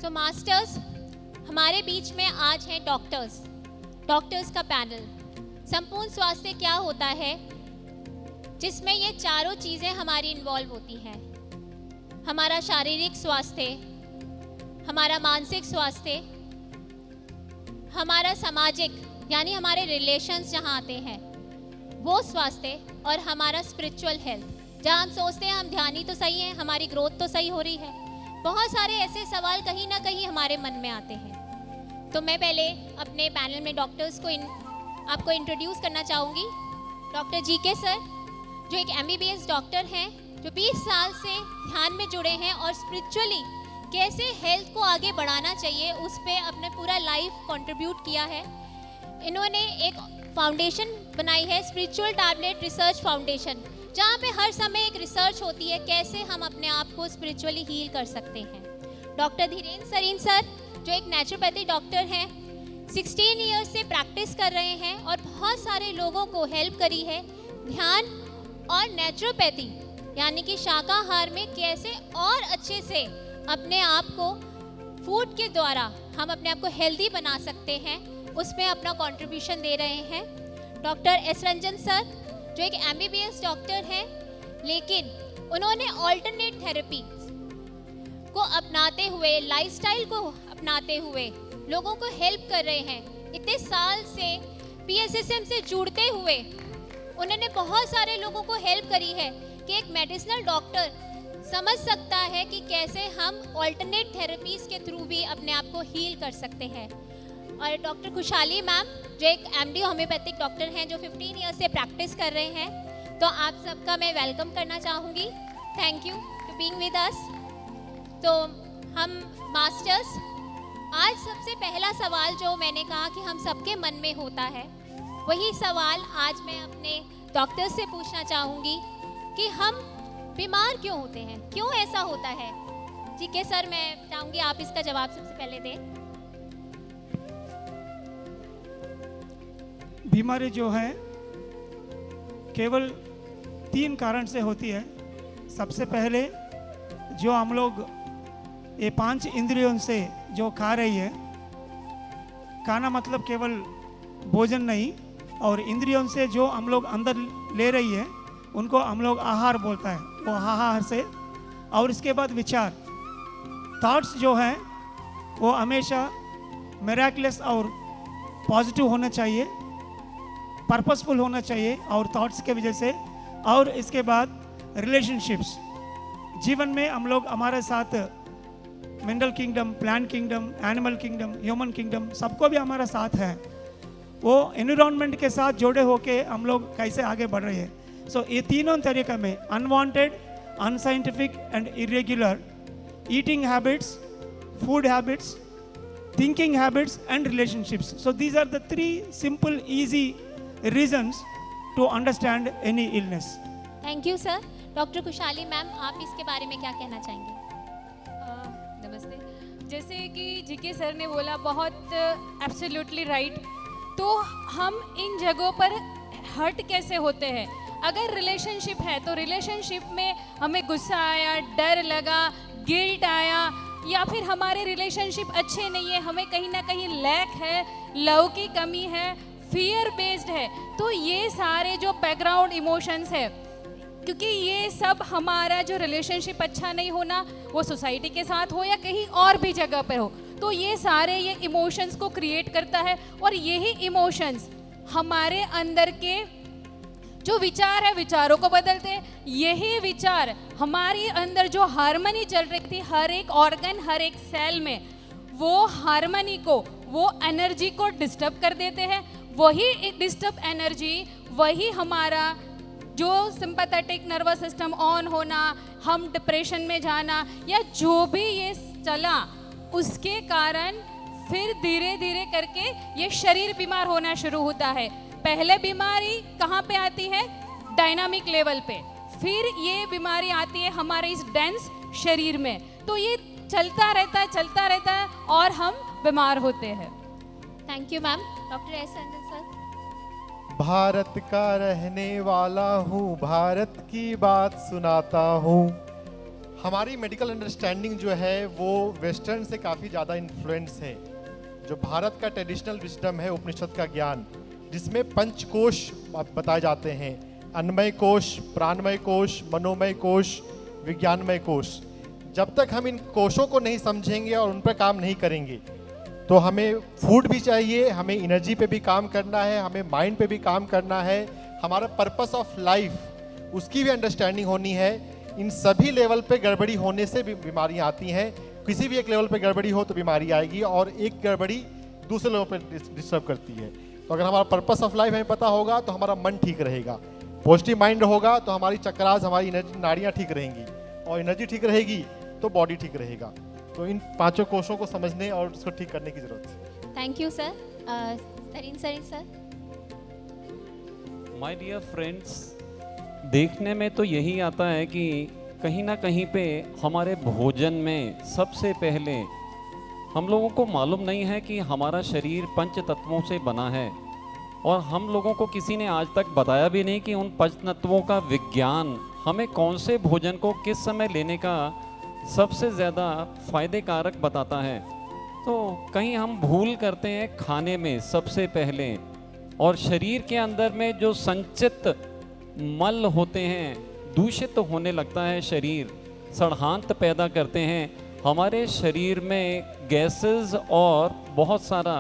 सो masters, हमारे बीच में आज है डॉक्टर्स का पैनल। संपूर्ण स्वास्थ्य क्या होता है, जिसमें ये चारों चीज़ें हमारी इन्वॉल्व होती हैं। हमारा शारीरिक स्वास्थ्य, हमारा मानसिक स्वास्थ्य, हमारा सामाजिक यानी हमारे रिलेशंस जहाँ आते हैं वो स्वास्थ्य, और हमारा स्पिरिचुअल हेल्थ, जहाँ हम सोचते हैं हम ध्यानी तो सही हैं, हमारी ग्रोथ तो सही हो रही है। बहुत सारे ऐसे सवाल कहीं ना कहीं हमारे मन में आते हैं। तो मैं पहले अपने पैनल में डॉक्टर्स को आपको इंट्रोड्यूस करना चाहूँगी। डॉक्टर जीके सर, जो एक MBBS डॉक्टर हैं, जो 20 साल से ध्यान में जुड़े हैं और स्पिरिचुअली कैसे हेल्थ को आगे बढ़ाना चाहिए उस पर अपने पूरा लाइफ कंट्रीब्यूट किया है। इन्होंने एक फाउंडेशन बनाई है, स्पिरिचुअल टैबलेट रिसर्च फाउंडेशन, जहाँ पे हर समय एक रिसर्च होती है कैसे हम अपने आप को स्पिरिचुअली हील कर सकते हैं। डॉक्टर धीरेन्द्र सरीन सर, जो एक नेचुरोपैथी डॉक्टर हैं, 16 ईयर्स से प्रैक्टिस कर रहे हैं और बहुत सारे लोगों को हेल्प करी है ध्यान और नेचुरोपैथी यानी कि शाकाहार में कैसे और अच्छे से अपने आप को फूड के द्वारा हम अपने आप को हेल्दी बना सकते हैं, उसमें अपना कंट्रीब्यूशन दे रहे हैं। डॉक्टर एस रंजन सर, जो एक MBBS डॉक्टर हैं, लेकिन उन्होंने ऑल्टरनेट थेरेपी को अपनाते हुए, लाइफस्टाइल को अपनाते हुए लोगों को हेल्प कर रहे हैं। इतने साल से PSSM से जुड़ते हुए उन्होंने बहुत सारे लोगों को हेल्प करी है कि एक मेडिसिनल डॉक्टर समझ सकता है कि कैसे हम ऑल्टरनेट थेरेपीज के थ्रू भी अपने आप को हील कर सकते हैं। और डॉक्टर खुशहाली मैम, जो एक MD होम्योपैथिक डॉक्टर हैं, जो 15 ईयर्स से प्रैक्टिस कर रहे हैं, तो आप सबका मैं वेलकम करना चाहूँगी। Thank you to being with us. तो हम मास्टर्स, आज सबसे पहला सवाल जो मैंने कहा कि हम सबके मन में होता है, वही सवाल आज मैं अपने डॉक्टर से पूछना चाहूँगी कि हम बीमार क्यों होते हैं, क्यों ऐसा होता है। जी के सर, मैं चाहूँगी आप इसका जवाब सबसे पहले दें। बीमारी जो है केवल 3 कारण से होती है। सबसे पहले जो हम लोग ये 5 इंद्रियों से जो खा रही है, खाना मतलब केवल भोजन नहीं, और इंद्रियों से जो हम लोग अंदर ले रही है उनको हम लोग आहार बोलता है, वो आहार से। और इसके बाद विचार, थॉट्स जो हैं वो हमेशा मिराकुलस और पॉजिटिव होना चाहिए, पर्पसफुल होना चाहिए और थॉट्स के वजह से। और इसके बाद रिलेशनशिप्स, जीवन में हम लोग हमारे साथ mineral kingdom, plant kingdom, animal kingdom, human kingdom, सबको भी हमारा साथ है। वो एनवायरनमेंट के साथ जुड़े होके हम लोग कैसे आगे बढ़ रहे हैं। सो ये तीनों तरीक़े में unwanted, unscientific and irregular eating habits, food habits, thinking habits and relationships. So these are the 3 simple easy reasons to understand any illness. Thank you sir. Doctor खुशहाली मैम, आप इसके बारे में क्या कहना चाहेंगे? नमस्ते। जैसे कि जीके सर ने बोला, बहुत एब्सोल्युटली राइट। तो हम इन जगहों पर हर्ट कैसे होते हैं? अगर रिलेशनशिप है तो रिलेशनशिप में हमें गुस्सा आया, डर लगा, गिल्ट आया, या फिर हमारे रिलेशनशिप अच्छे नहीं है, हमें कहीं ना कहीं लैक है, लव की कमी है, फियर बेस्ड है, तो ये सारे जो बैकग्राउंड इमोशंस है, क्योंकि ये सब हमारा जो रिलेशनशिप अच्छा नहीं होना, वो सोसाइटी के साथ हो या कहीं और भी जगह पर हो, तो ये सारे ये इमोशंस को क्रिएट करता है। और यही इमोशंस हमारे अंदर के जो विचार है, विचारों को बदलते हैं। यही विचार हमारे अंदर जो हार्मनी चल रही थी हर एक ऑर्गन, हर एक सेल में, वो हार्मनी को, वो एनर्जी को डिस्टर्ब कर देते हैं। वही डिस्टर्ब एनर्जी, वही हमारा जो सिंपैथेटिक नर्वस सिस्टम ऑन होना, हम डिप्रेशन में जाना, या जो भी ये चला, उसके कारण फिर धीरे धीरे करके ये शरीर बीमार होना शुरू होता है। पहले बीमारी कहाँ पे आती है? डायनामिक लेवल पे, फिर ये बीमारी आती है हमारे इस डेंस शरीर में। तो ये चलता रहता है और हम बीमार होते हैं। Thank you ma'am. Doctor S Ranjan sir. Bharat का रहने वाला हूँ, भारत की बात सुनाता हूँ। हमारी मेडिकल अंडरस्टैंडिंग जो है वो वेस्टर्न से काफ़ी ज़्यादा इन्फ्लुएंस है। जो भारत का ट्रेडिशनल विजडम है, उपनिषद का ज्ञान, जिसमें पंचकोश बताए जाते हैं, अन्नमय कोश, प्राणमय कोश, मनोमय कोश, विज्ञानमय कोश। जब तक हम इन कोशों को नहीं समझेंगे और उन पर काम नहीं करेंगे तो हमें फूड भी चाहिए, हमें एनर्जी पे भी काम करना है, हमें माइंड पे भी काम करना है, हमारा पर्पस ऑफ लाइफ उसकी भी अंडरस्टैंडिंग होनी है। इन सभी लेवल पे गड़बड़ी होने से भी बीमारियां आती हैं। किसी भी एक लेवल पे गड़बड़ी हो तो बीमारी आएगी और एक गड़बड़ी दूसरे लेवल पे डिस्टर्ब करती है। तो अगर हमारा पर्पस ऑफ लाइफ हमें पता होगा तो हमारा मन ठीक रहेगा, पॉजिटिव माइंड होगा तो हमारी चक्रास, हमारी एनर्जी, नाड़ियाँ ठीक रहेंगी, और एनर्जी ठीक रहेगी तो बॉडी ठीक रहेगा। तो इन पांचों कोशों को समझने और उसको ठीक करने की जरूरत है। Thank you sir. तरीन सर। माय डियर फ्रेंड्स, देखने में तो यही आता है कि कहीं ना कहीं पे हमारे भोजन में सबसे पहले हम लोगों को मालूम नहीं है कि हमारा शरीर पंच तत्वों से बना है, और हम लोगों को किसी ने आज तक बताया भी नहीं कि उन पंच तत्वों का विज्ञान हमें कौन से भोजन को किस समय लेने का सबसे ज़्यादा फायदे कारक बताता है। तो कहीं हम भूल करते हैं खाने में सबसे पहले, और शरीर के अंदर में जो संचित मल होते हैं, दूषित होने लगता है शरीर, सड़हांत पैदा करते हैं हमारे शरीर में, गैसेस और बहुत सारा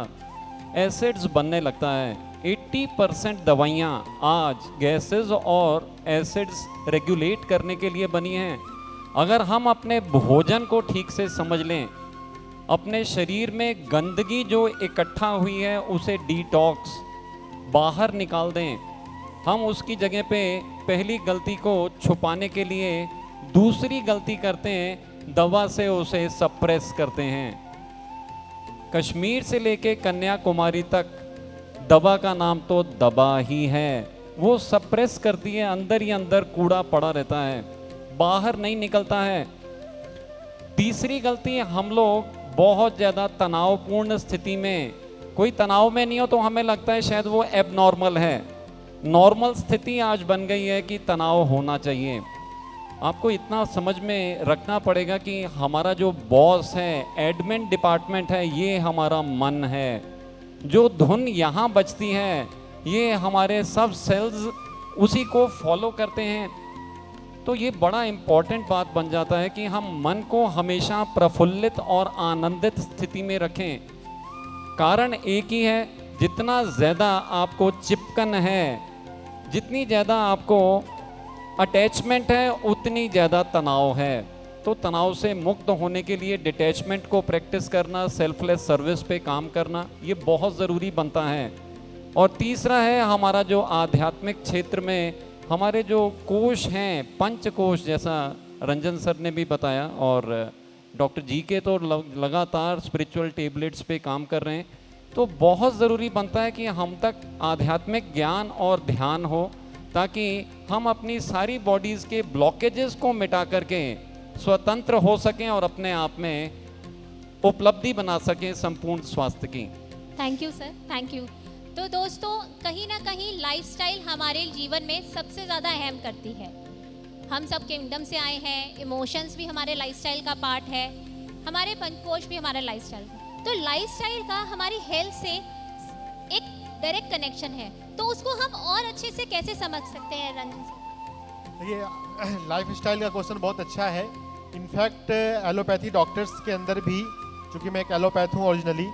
एसिड्स बनने लगता है। 80% दवाइयाँ आज गैसेस और एसिड्स रेगुलेट करने के लिए बनी हैं। अगर हम अपने भोजन को ठीक से समझ लें, अपने शरीर में गंदगी जो इकट्ठा हुई है उसे डिटॉक्स बाहर निकाल दें, हम उसकी जगह पे पहली गलती को छुपाने के लिए दूसरी गलती करते हैं, दवा से उसे सप्रेस करते हैं। कश्मीर से लेके कन्याकुमारी तक दवा का नाम तो दवा ही है, वो सप्रेस करती है, अंदर ही अंदर कूड़ा पड़ा रहता है, बाहर नहीं निकलता है। तीसरी गलती, हम लोग बहुत ज़्यादा तनावपूर्ण स्थिति में, कोई तनाव में नहीं हो तो हमें लगता है शायद वो एबनॉर्मल है। नॉर्मल स्थिति आज बन गई है कि तनाव होना चाहिए। आपको इतना समझ में रखना पड़ेगा कि हमारा जो बॉस है, एडमिन डिपार्टमेंट है, ये हमारा मन है। जो धुन यहाँ बजती है ये हमारे सब सेल्स उसी को फॉलो करते हैं। तो ये बड़ा इम्पॉर्टेंट बात बन जाता है कि हम मन को हमेशा प्रफुल्लित और आनंदित स्थिति में रखें। कारण एक ही है, जितना ज़्यादा आपको चिपकन है, जितनी ज़्यादा आपको अटैचमेंट है, उतनी ज़्यादा तनाव है। तो तनाव से मुक्त होने के लिए डिटैचमेंट को प्रैक्टिस करना, सेल्फलेस सर्विस पे काम करना, ये बहुत ज़रूरी बनता है। और तीसरा है हमारा जो आध्यात्मिक क्षेत्र में हमारे जो कोश हैं, पंच कोश, जैसा रंजन सर ने भी बताया, और डॉक्टर जी के तो लगातार स्पिरिचुअल टेबलेट्स पे काम कर रहे हैं। तो बहुत ज़रूरी बनता है कि हम तक आध्यात्मिक ज्ञान और ध्यान हो, ताकि हम अपनी सारी बॉडीज़ के ब्लॉकेजेस को मिटा करके स्वतंत्र हो सकें और अपने आप में उपलब्धि बना सकें संपूर्ण स्वास्थ्य की। Thank you sir, thank you. तो दोस्तों, कहीं ना कहीं लाइफस्टाइल हमारे जीवन में सबसे ज़्यादा अहम करती है। हम सब किंगडम से आए हैं, इमोशंस भी हमारे लाइफस्टाइल का पार्ट है, हमारे पंचकोश भी हमारा लाइफस्टाइल का। तो लाइफस्टाइल का हमारी हेल्थ से एक डायरेक्ट कनेक्शन है, तो उसको हम और अच्छे से कैसे समझ सकते हैं रंजन सर? देखिए, लाइफस्टाइल का क्वेश्चन बहुत अच्छा है। इनफैक्ट एलोपैथी डॉक्टर्स के अंदर भी, चूँकि मैं एक एलोपैथ हूँ ओरिजिनली,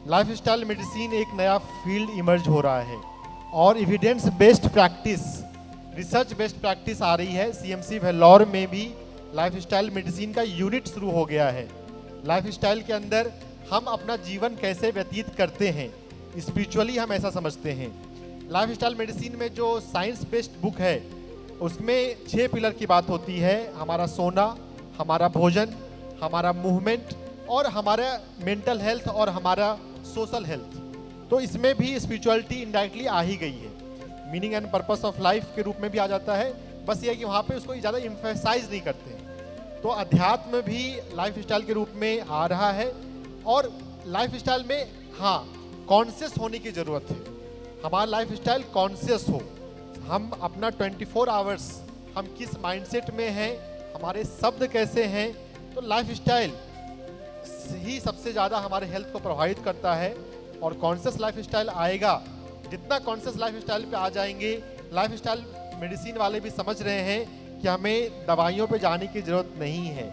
लाइफस्टाइल मेडिसिन एक नया फील्ड इमर्ज हो रहा है और evidence based practice, research based practice आ रही है। सीएमसी वेल्लोर में भी लाइफस्टाइल मेडिसिन का यूनिट शुरू हो गया है। लाइफस्टाइल के अंदर हम अपना जीवन कैसे व्यतीत करते हैं, स्पिरिचुअली हम ऐसा समझते हैं। लाइफस्टाइल मेडिसिन में जो साइंस बेस्ड बुक है उसमें 6 पिलर की बात होती है। हमारा सोना, हमारा भोजन, हमारा मूवमेंट और हमारा मेंटल हेल्थ और हमारा सोशल हेल्थ। तो इसमें भी स्पिरिचुअलिटी इनडायरेक्टली आ ही गई है, meaning and purpose of life के रूप में भी आ जाता है। बस ये है कि वहाँ पे उसको ज़्यादा एम्फेसाइज नहीं करते हैं। तो अध्यात्म भी लाइफस्टाइल के रूप में आ रहा है और लाइफस्टाइल में हाँ कॉन्शियस होने की ज़रूरत है। हमारा लाइफस्टाइल कॉन्शियस हो, हम अपना 24 आवर्स हम किस माइंडसेट में हैं, हमारे शब्द कैसे हैं, तो लाइफ स्टाइल ही सबसे ज़्यादा हमारे हेल्थ को प्रभावित करता है। और कॉन्शियस लाइफ स्टाइल आएगा, जितना कॉन्शियस लाइफ स्टाइल पे आ जाएंगे, लाइफ स्टाइल मेडिसिन वाले भी समझ रहे हैं कि हमें दवाइयों पे जाने की ज़रूरत नहीं है।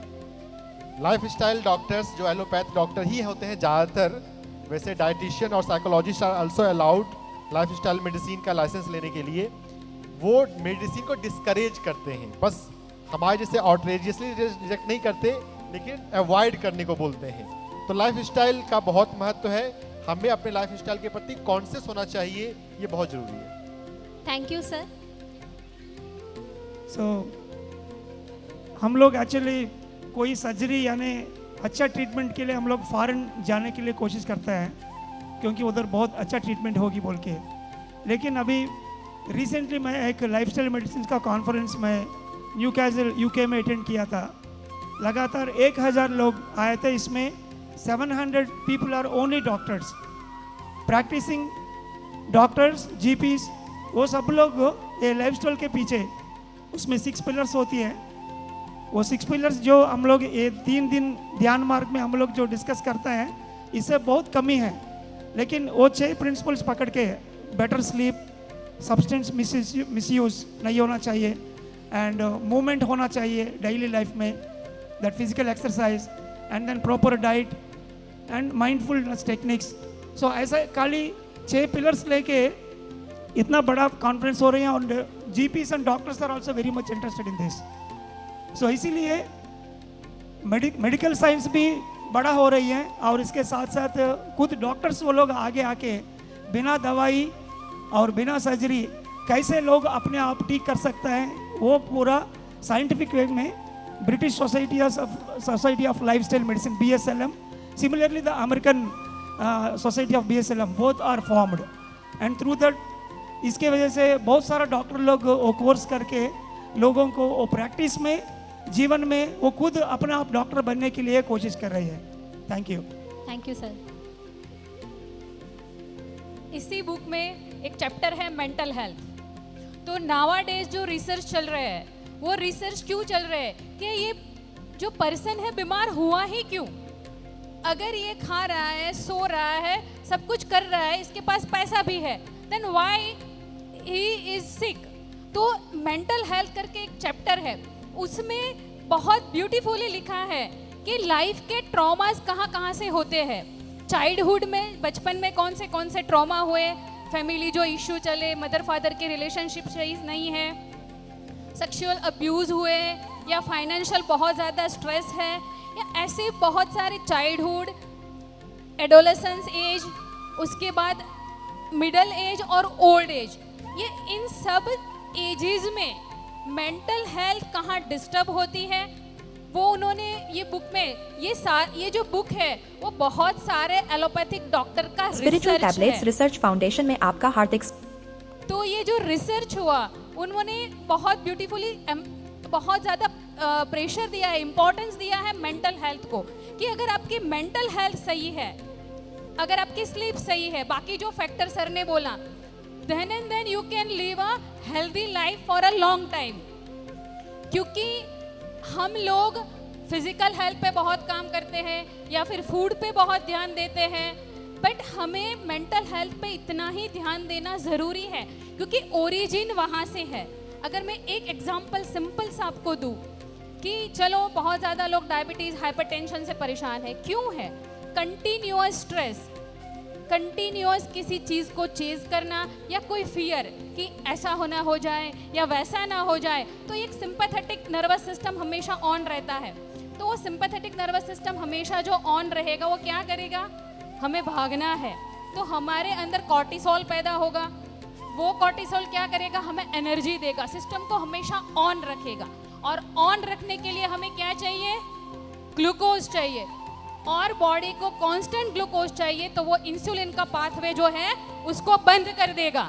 लाइफ स्टाइल डॉक्टर्स जो एलोपैथ डॉक्टर ही होते हैं ज़्यादातर, वैसे डाइटिशियन और psychologist are also allowed life style medicine का लाइसेंस लेने के लिए। वो मेडिसिन को डिस्करेज करते हैं, बस हमारे जैसे आउटरेजियसली रिजेक्ट नहीं करते, लेकिन अवॉइड करने को बोलते हैं। तो लाइफ स्टाइल का बहुत महत्व है, हमें अपने लाइफ स्टाइल के प्रति कॉन्शियस होना चाहिए, ये बहुत ज़रूरी है। Thank you sir. सो हम लोग एक्चुअली कोई सर्जरी यानी अच्छा ट्रीटमेंट के लिए हम लोग फॉरेन जाने के लिए कोशिश करते हैं, क्योंकि उधर बहुत अच्छा ट्रीटमेंट होगी बोल के। लेकिन अभी रिसेंटली मैं एक लाइफस्टाइल मेडिसिन का कॉन्फ्रेंस में न्यूकैसल यूके में अटेंड किया था। लगातार 1000 लोग आए थे, इसमें 700 people are only doctors, practising doctors, GPs, वो सब लोग ये लाइफस्टाइल के पीछे, उसमें 6 पिलर्स होती है। वो 6 पिलर्स जो हम लोग ये 3 दिन ध्यान मार्ग में हम लोग जो डिस्कस करते हैं, इससे बहुत कमी है। लेकिन वो 6 प्रिंसिपल्स पकड़ के, बेटर स्लीप, सब्सटेंस मिसयूज नहीं होना चाहिए, एंड मूवमेंट होना चाहिए डेली लाइफ में, that physical exercise, and then proper diet and mindfulness techniques. So ऐसा खाली 6 पिलर्स लेके इतना बड़ा कॉन्फ्रेंस हो रही है, और GPs and doctors are also very much interested in this. So इसीलिए मेडिकल साइंस भी बड़ा हो रही है, और इसके साथ साथ खुद डॉक्टर्स वो लोग आगे आके बिना दवाई और बिना सर्जरी कैसे लोग अपने आप ठीक कर सकते हैं, वो पूरा साइंटिफिक वे में British society of lifestyle medicine BSLM, similarly the American society of BSLM, both are formed, and through that इसके वजह से बहुत सारा डॉक्टर लोग वो कोर्स करके लोगों को वो प्रैक्टिस में, जीवन में वो खुद अपना आप डॉक्टर बनने के लिए कोशिश कर रही है। Thank you. Thank you sir. इसी बुक में एक चैप्टर है मेंटल हेल्थ। तो नावाडेज जो रिसर्च चल रहे हैं, वो रिसर्च क्यों चल रहे हैं कि ये जो पर्सन है बीमार हुआ ही क्यों? अगर ये खा रहा है, सो रहा है, सब कुछ कर रहा है, इसके पास पैसा भी है, then why he is sick? तो मेंटल हेल्थ करके एक चैप्टर है, उसमें बहुत ब्यूटीफुली लिखा है कि लाइफ के ट्रॉमास कहाँ कहाँ से होते हैं। चाइल्डहुड में, बचपन में कौन से ट्रॉमा हुए, फैमिली जो इश्यू चले, मदर फादर के रिलेशनशिप सही नहीं है, सेक्सुअल अब्यूज़ हुए, या फाइनेंशियल बहुत ज़्यादा स्ट्रेस है, या ऐसे बहुत सारे चाइल्डहुड, एडोलेसेंस एज, उसके बाद मिडल एज और ओल्ड एज, ये इन सब एजेस में मेंटल हेल्थ कहाँ डिस्टर्ब होती है, वो उन्होंने ये बुक में, ये जो बुक है वो बहुत सारे एलोपैथिक डॉक्टर का स्पिरिचुअल रिसर्च टैबलेट्स है। रिसर्च फाउंडेशन में आपका हार्दिक तो ये जो रिसर्च हुआ, उन्होंने बहुत ब्यूटीफुली बहुत ज़्यादा प्रेशर दिया है, इम्पोर्टेंस दिया है मेंटल हेल्थ को, कि अगर आपकी मेंटल हेल्थ सही है, अगर आपकी स्लीप सही है, बाकी जो फैक्टर सर ने बोला, then and then you can live a healthy life for a long time। क्योंकि हम लोग फिजिकल हेल्थ पे बहुत काम करते हैं, या फिर फूड पे बहुत ध्यान देते हैं, बट हमें मेंटल हेल्थ पे इतना ही ध्यान देना ज़रूरी है, क्योंकि ओरिजिन वहाँ से है। अगर मैं एक एग्जांपल सिंपल सा आपको दूँ कि चलो बहुत ज़्यादा लोग डायबिटीज़, हाइपरटेंशन से परेशान है, क्यों है? कंटिन्यूअस स्ट्रेस, कंटिन्यूअस किसी चीज़ को चेज करना, या कोई फियर कि ऐसा होना हो जाए या वैसा ना हो जाए, तो एक सिंपैथेटिक नर्वस सिस्टम हमेशा ऑन रहता है। तो वो सिंपैथेटिक नर्वस सिस्टम हमेशा जो ऑन रहेगा, वो क्या करेगा? हमें भागना है, तो हमारे अंदर कॉर्टिसोल पैदा होगा। वो कॉर्टिसोल क्या करेगा? हमें एनर्जी देगा, सिस्टम को हमेशा ऑन रखेगा। और ऑन रखने के लिए हमें क्या चाहिए? ग्लूकोज चाहिए, और बॉडी को कांस्टेंट ग्लूकोज चाहिए, तो वो इंसुलिन का पाथवे जो है उसको बंद कर देगा।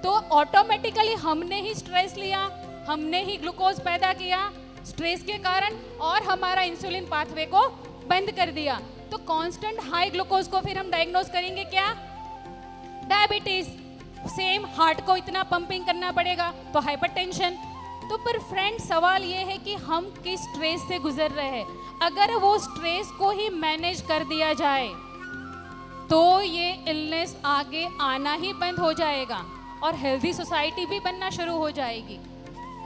तो ऑटोमेटिकली हमने ही स्ट्रेस लिया, हमने ही ग्लूकोज पैदा किया स्ट्रेस के कारण, और हमारा इंसुलिन पाथवे को बंद कर दिया। तो कांस्टेंट हाई ग्लूकोज को फिर हम डायग्नोज करेंगे क्या? डायबिटीज। सेम हार्ट को इतना पंपिंग करना पड़ेगा, तो हाइपरटेंशन। तो पर फ्रेंड सवाल ये है कि हम किस स्ट्रेस से गुजर रहे हैं। अगर वो स्ट्रेस को ही मैनेज कर दिया जाए तो ये इलनेस आगे आना ही बंद हो जाएगा और हेल्दी सोसाइटी भी बनना शुरू हो जाएगी।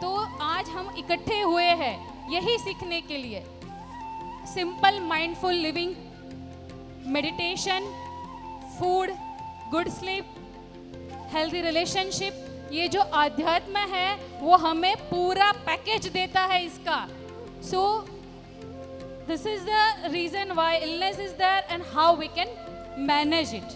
तो आज हम इकट्ठे हुए हैं यही सीखने के लिए। Simple mindful living, meditation, food, good sleep, healthy relationship, ये जो आध्यात्म है वो हमें पूरा पैकेज देता है इसका। So this is the reason why illness is there and how we can manage it.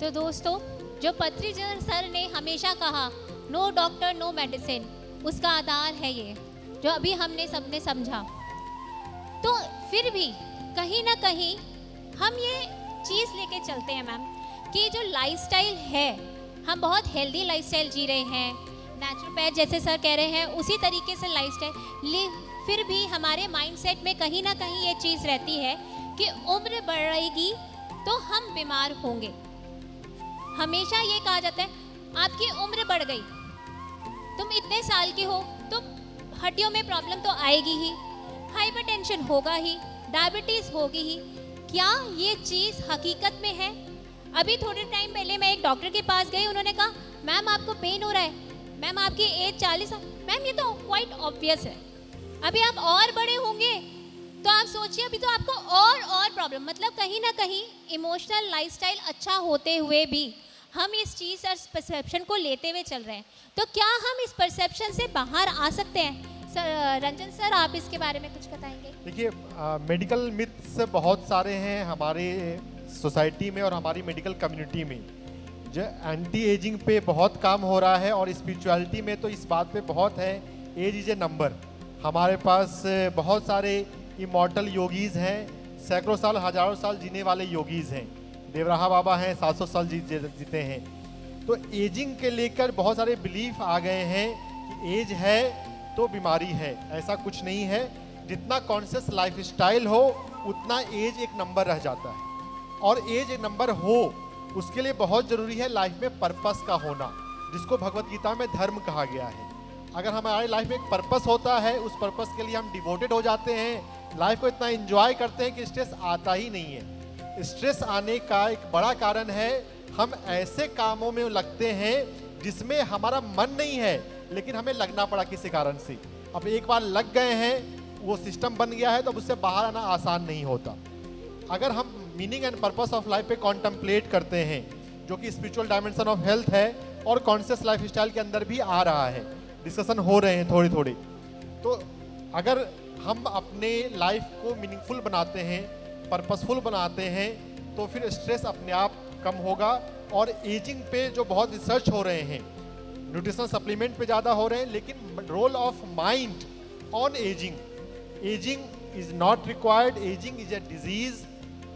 तो दोस्तों, जो पत्रीजर सर ने हमेशा कहा नो डॉक्टर नो मेडिसिन, उसका आधार है ये जो अभी हमने सबने समझा। तो फिर भी कहीं ना कहीं हम ये चीज़ लेके चलते हैं मैम कि जो लाइफस्टाइल है, हम बहुत हेल्दी लाइफस्टाइल जी रहे हैं, नेचुरोपैथ जैसे सर कह रहे हैं उसी तरीके से लाइफस्टाइल, फिर भी हमारे माइंडसेट में कहीं ना कहीं ये चीज़ रहती है कि उम्र बढ़ेगी तो हम बीमार होंगे। हमेशा ये कहा जाता है आपकी उम्र बढ़ गई, तुम इतने साल की हो तो हड्डियों में प्रॉब्लम तो आएगी ही, हाइपरटेंशन होगा ही, डायबिटीज़ होगी ही। क्या ये चीज़ हकीकत में है? अभी थोड़े टाइम पहले मैं एक डॉक्टर के पास गई, उन्होंने कहा मैम आपको पेन हो रहा है, मैम आपकी एज 40 है। मैम ये तो क्वाइट ऑब्वियस है, अभी आप और बड़े होंगे तो आप सोचिए अभी तो आपको और प्रॉब्लम। मतलब कहीं ना कहीं इमोशनल लाइफस्टाइल अच्छा होते हुए भी हम इस चीज़ और परसेप्शन को लेते हुए चल रहे हैं। तो क्या हम इस परसेप्शन से बाहर आ सकते हैं? सर रंजन सर, आप इसके बारे में कुछ बताएंगे? देखिए, मेडिकल मिथ्स बहुत सारे हैं हमारे सोसाइटी में और हमारी मेडिकल कम्युनिटी में। जो एंटी एजिंग पे बहुत काम हो रहा है और स्पिरिचुअलिटी में तो इस बात पे बहुत है, एज इज ए नंबर। हमारे पास बहुत सारे इमॉर्टल योगीज हैं, सैकड़ों साल हजारों साल जीने वाले योगीज हैं। देवराहा बाबा हैं, 700 साल जीते हैं। तो एजिंग के लेकर बहुत सारे बिलीफ आ गए हैं कि एज है तो बीमारी है। ऐसा कुछ नहीं है। जितना कॉन्शियस लाइफस्टाइल हो उतना एज एक नंबर रह जाता है। और एज एक नंबर हो उसके लिए बहुत ज़रूरी है लाइफ में पर्पस का होना, जिसको भगवत गीता में धर्म कहा गया है। अगर हमारी लाइफ में एक पर्पस होता है, उस पर्पस के लिए हम डिवोटेड हो जाते हैं, लाइफ को इतना एंजॉय करते हैं कि स्ट्रेस आता ही नहीं है। स्ट्रेस आने का एक बड़ा कारण है हम ऐसे कामों में लगते हैं जिसमें हमारा मन नहीं है, लेकिन हमें लगना पड़ा किसी कारण से। अब एक बार लग गए हैं, वो सिस्टम बन गया है, तो अब उससे बाहर आना आसान नहीं होता। अगर हम meaning and purpose of life पे कॉन्टम्पलेट करते हैं, जो कि स्पिरिचुअल डायमेंशन ऑफ हेल्थ है और कॉन्शियस लाइफस्टाइल के अंदर भी आ रहा है, डिस्कशन हो रहे हैं थोड़े थोड़े, तो अगर हम अपने लाइफ को मीनिंगफुल बनाते हैं, पर्पसफुल बनाते हैं, तो फिर स्ट्रेस अपने आप कम होगा। और एजिंग पे जो बहुत रिसर्च हो रहे हैं, न्यूट्रिशनल सप्लीमेंट पे ज़्यादा हो रहे हैं, लेकिन role of mind on ageing, ageing is not required, ageing is a disease.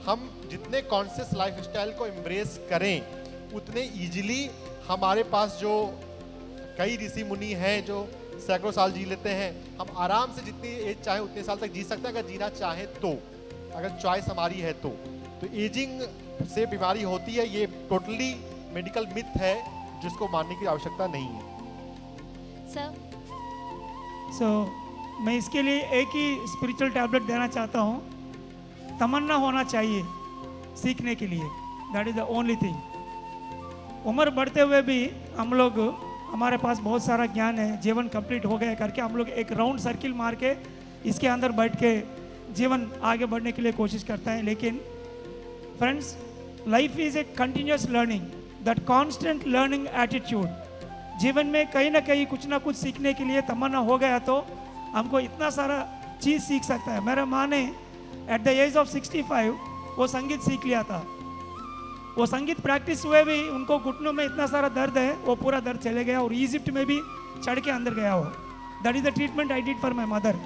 हम जितने कॉन्शियस लाइफस्टाइल को एम्ब्रेस करें उतने इजीली हमारे पास जो कई ऋषि मुनि हैं जो सैकड़ों साल जी लेते हैं, हम आराम से जितनी एज चाहे उतने साल तक जी सकते हैं, अगर जीना चाहें तो, अगर चॉइस हमारी है तो एजिंग से बीमारी होती है, ये टोटली मेडिकल मिथ है जिसको मानने की आवश्यकता नहीं है। सर मैं इसके लिए एक ही स्पिरिचुअल टैबलेट देना चाहता हूँ, तमन्ना होना चाहिए सीखने के लिए, that is the only thing. उम्र बढ़ते हुए भी हम लोग, हमारे पास बहुत सारा ज्ञान है, जीवन कंप्लीट हो गया करके हम लोग एक राउंड सर्किल मार के इसके अंदर बैठ के जीवन आगे बढ़ने के लिए कोशिश करते हैं। लेकिन friends, life is a continuous learning, that constant learning attitude. जीवन में कहीं ना कहीं कुछ ना कुछ सीखने के लिए तमन्ना हो गया तो हमको इतना सारा चीज़ सीख सकता है। मेरा माँ ने एट द एज ऑफ 65 वो संगीत सीख लिया था। वो संगीत प्रैक्टिस हुए भी उनको घुटनों में इतना सारा दर्द है, वो पूरा दर्द चले गया और इजिप्ट में भी चढ़ के अंदर गया वो। That is the treatment I did for my mother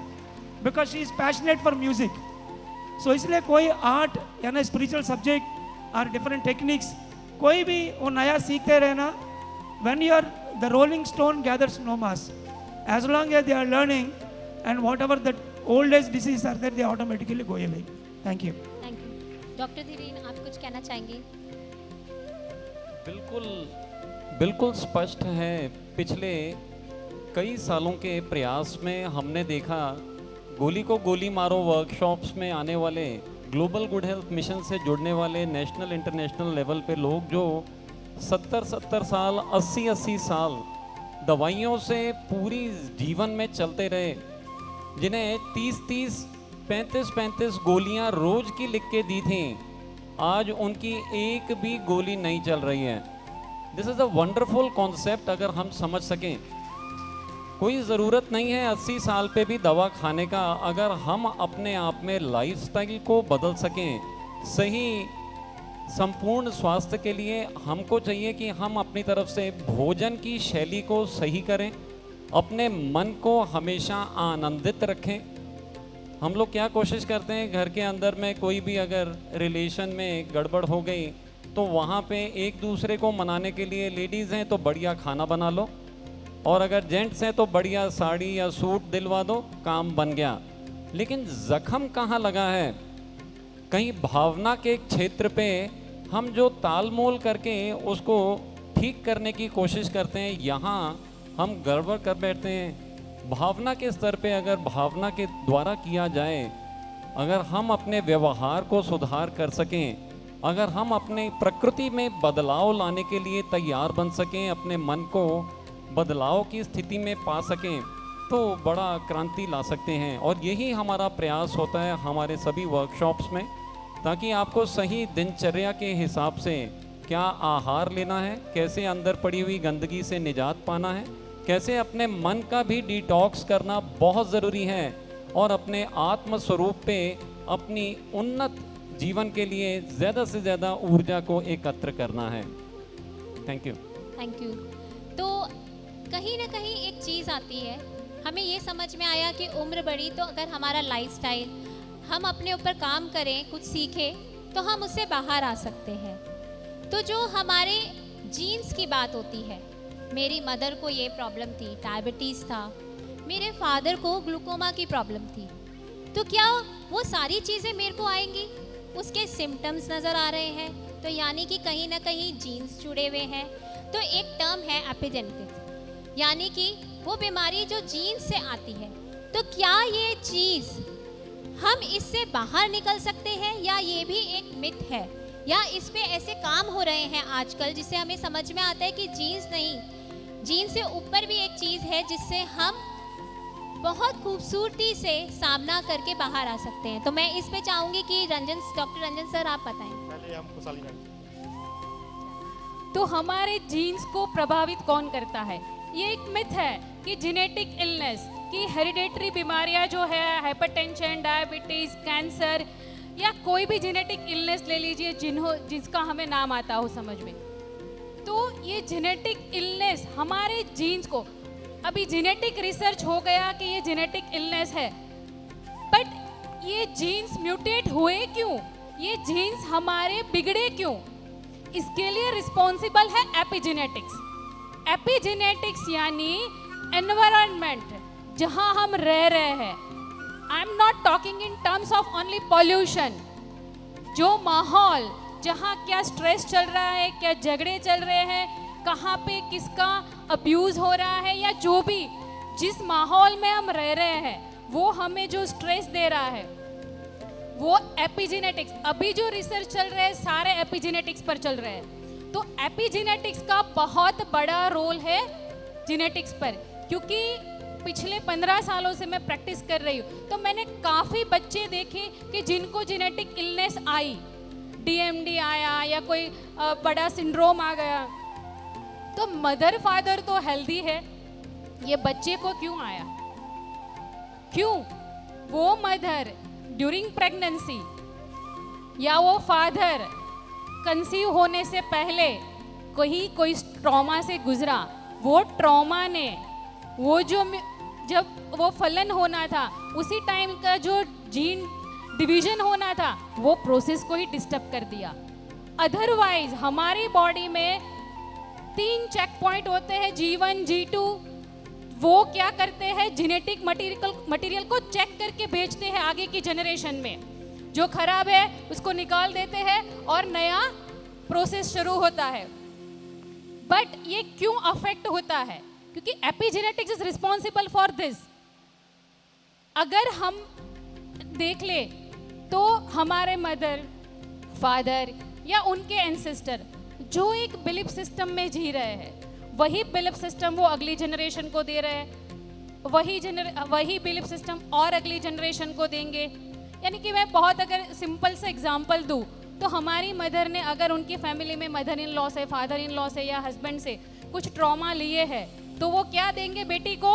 because she is passionate for music. So इसलिए कोई आर्ट या ना स्पिरिचुअल सब्जेक्ट और डिफरेंट टेक्निक्स कोई भी वो नया सीखते रहना। When you are the rolling stone gathers no moss, as long as they are learning and whatever the old age disease are there, they automatically go away. Thank you. Thank you. Doctor Dhiren, आप कुछ कहना चाहेंगे? बिल्कुल बिल्कुल स्पष्ट है। पिछले कई सालों के प्रयास में हमने देखा, गोली को गोली मारो वर्कशॉप्स में आने वाले, ग्लोबल गुड हेल्थ मिशन से जुड़ने वाले नेशनल इंटरनेशनल लेवल पे लोग जो 70-70 साल 80-80 साल दवाइयों से पूरी जीवन में चलते रहे, जिन्हें 30-30 35-35 गोलियां रोज की लिख के दी थी, आज उनकी एक भी गोली नहीं चल रही है। This is a wonderful concept. अगर हम समझ सकें, कोई ज़रूरत नहीं है 80 साल पे भी दवा खाने का। अगर हम अपने आप में लाइफस्टाइल को बदल सकें, सही संपूर्ण स्वास्थ्य के लिए हमको चाहिए कि हम अपनी तरफ से भोजन की शैली को सही करें, अपने मन को हमेशा आनंदित रखें। हम लोग क्या कोशिश करते हैं, घर के अंदर में कोई भी अगर रिलेशन में गड़बड़ हो गई तो वहाँ पे एक दूसरे को मनाने के लिए, लेडीज़ हैं तो बढ़िया खाना बना लो, और अगर जेंट्स हैं तो बढ़िया साड़ी या सूट दिलवा दो, काम बन गया। लेकिन जख्म कहाँ लगा है? कहीं भावना के क्षेत्र पे हम जो तालमोल करके उसको ठीक करने की कोशिश करते हैं, यहाँ हम गड़बड़ कर बैठते हैं। भावना के स्तर पे अगर भावना के द्वारा किया जाए, अगर हम अपने व्यवहार को सुधार कर सकें, अगर हम अपने प्रकृति में बदलाव लाने के लिए तैयार बन सकें, अपने मन को बदलाव की स्थिति में पा सकें, तो बड़ा क्रांति ला सकते हैं। और यही हमारा प्रयास होता है हमारे सभी वर्कशॉप्स में, ताकि आपको सही दिनचर्या के हिसाब से क्या आहार लेना है, कैसे अंदर पड़ी हुई गंदगी से निजात पाना है, कैसे अपने मन का भी डिटॉक्स करना बहुत ज़रूरी है, और अपने आत्म स्वरूप पे अपनी उन्नत जीवन के लिए ज़्यादा से ज़्यादा ऊर्जा को एकत्र करना है। Thank you. Thank you. तो कहीं ना कहीं एक चीज़ आती है, हमें ये समझ में आया कि उम्र बढ़ी तो अगर हमारा लाइफस्टाइल, हम अपने ऊपर काम करें, कुछ सीखें, तो हम उससे बाहर आ सकते हैं। तो जो हमारे जीन्स की बात होती है, मेरी मदर को ये प्रॉब्लम थी, डायबिटीज़ था, मेरे फादर को ग्लूकोमा की प्रॉब्लम थी, तो क्या वो सारी चीज़ें मेरे को आएंगी? उसके सिम्टम्स नज़र आ रहे हैं, तो यानी कि कहीं ना कहीं जीन्स जुड़े हुए हैं। तो एक टर्म है एपिजेनेटिक्स, यानी कि वो बीमारी जो जीन्स से आती है। तो क्या ये चीज़ हम इससे बाहर निकल सकते हैं, या ये भी एक मिथ है, या इस पे ऐसे काम हो रहे हैं आजकल जिससे हमें समझ में आता है कि जीन्स नहीं, जीन्स से ऊपर भी एक चीज़ है जिससे हम बहुत खूबसूरती से सामना करके बाहर आ सकते हैं। तो मैं इस पे चाहूँगी कि डॉक्टर रंजन सर आप बताएं। पहले हम खुशहाली मैम। तो हमारे जीन्स को प्रभावित कौन करता है? ये एक मिथ है कि जेनेटिक इलनेस, कि हेरिडेटरी बीमारियां जो है, हाइपरटेंशन, डायबिटीज़, कैंसर, या कोई भी जेनेटिक इलनेस ले लीजिए जिसका हमें नाम आता हो समझ में, तो ये जेनेटिक इलनेस हमारे जीन्स को, अभी जेनेटिक रिसर्च हो गया कि ये जेनेटिक इलनेस है, बट ये जीन्स म्यूटेट हुए क्यों? ये जीन्स हमारे बिगड़े क्यों? इसके लिए रिस्पॉन्सिबल है एपिजेनेटिक्स। एपिजेनेटिक्स यानी एनवायरनमेंट जहां हम रह रहे हैं। I am not talking in terms of only pollution. जो माहौल, जहां क्या स्ट्रेस चल रहा है, क्या झगड़े चल रहे हैं, कहाँ पे किसका अब्यूज़ हो रहा है, या जो भी जिस माहौल में हम रह रहे हैं वो हमें जो स्ट्रेस दे रहा है, वो एपिजेनेटिक्स, अभी जो रिसर्च चल रहे हैं सारे एपिजेनेटिक्स पर चल रहे हैं। तो एपिजेनेटिक्स का बहुत बड़ा रोल है जेनेटिक्स पर, क्योंकि पिछले 15 सालों से मैं प्रैक्टिस कर रही हूँ, तो मैंने काफ़ी बच्चे देखे कि जिनको जेनेटिक इलनेस आई, डीएमडी आया या कोई बड़ा सिंड्रोम आ गया, तो मदर फादर तो हेल्दी है, ये बच्चे को क्यों आया? क्यों? वो मदर ड्यूरिंग प्रेगनेंसी या वो फादर कंसीव होने से पहले कोई ट्रॉमा से गुजरा, वो ट्रॉमा ने वो जो जब वो फलन होना था उसी टाइम का जो जीन डिवीजन होना था वो प्रोसेस को ही डिस्टर्ब कर दिया। अदरवाइज हमारी बॉडी में 3 चेक पॉइंट होते हैं, G1, G2, वो क्या करते हैं, जेनेटिक मटेरियल को चेक करके भेजते हैं आगे की जनरेशन में, जो खराब है उसको निकाल देते हैं और नया प्रोसेस शुरू होता है। बट ये क्यों अफेक्ट होता है? क्योंकि epigenetics is responsible for this. अगर हम देख ले तो हमारे मदर, फादर या उनके एंसेस्टर जो एक बिलीफ सिस्टम में जी रहे हैं, वही बिलीफ सिस्टम वो अगली जनरेशन को दे रहे हैं, वही बिलीफ सिस्टम और अगली जनरेशन को देंगे। यानी कि मैं बहुत अगर सिंपल से एग्जांपल दूं तो हमारी मदर ने अगर उनकी फैमिली में मदर इन लॉ से, फादर इन लॉ से या हस्बैंड से कुछ ट्रॉमा लिए है तो वो क्या देंगे बेटी को?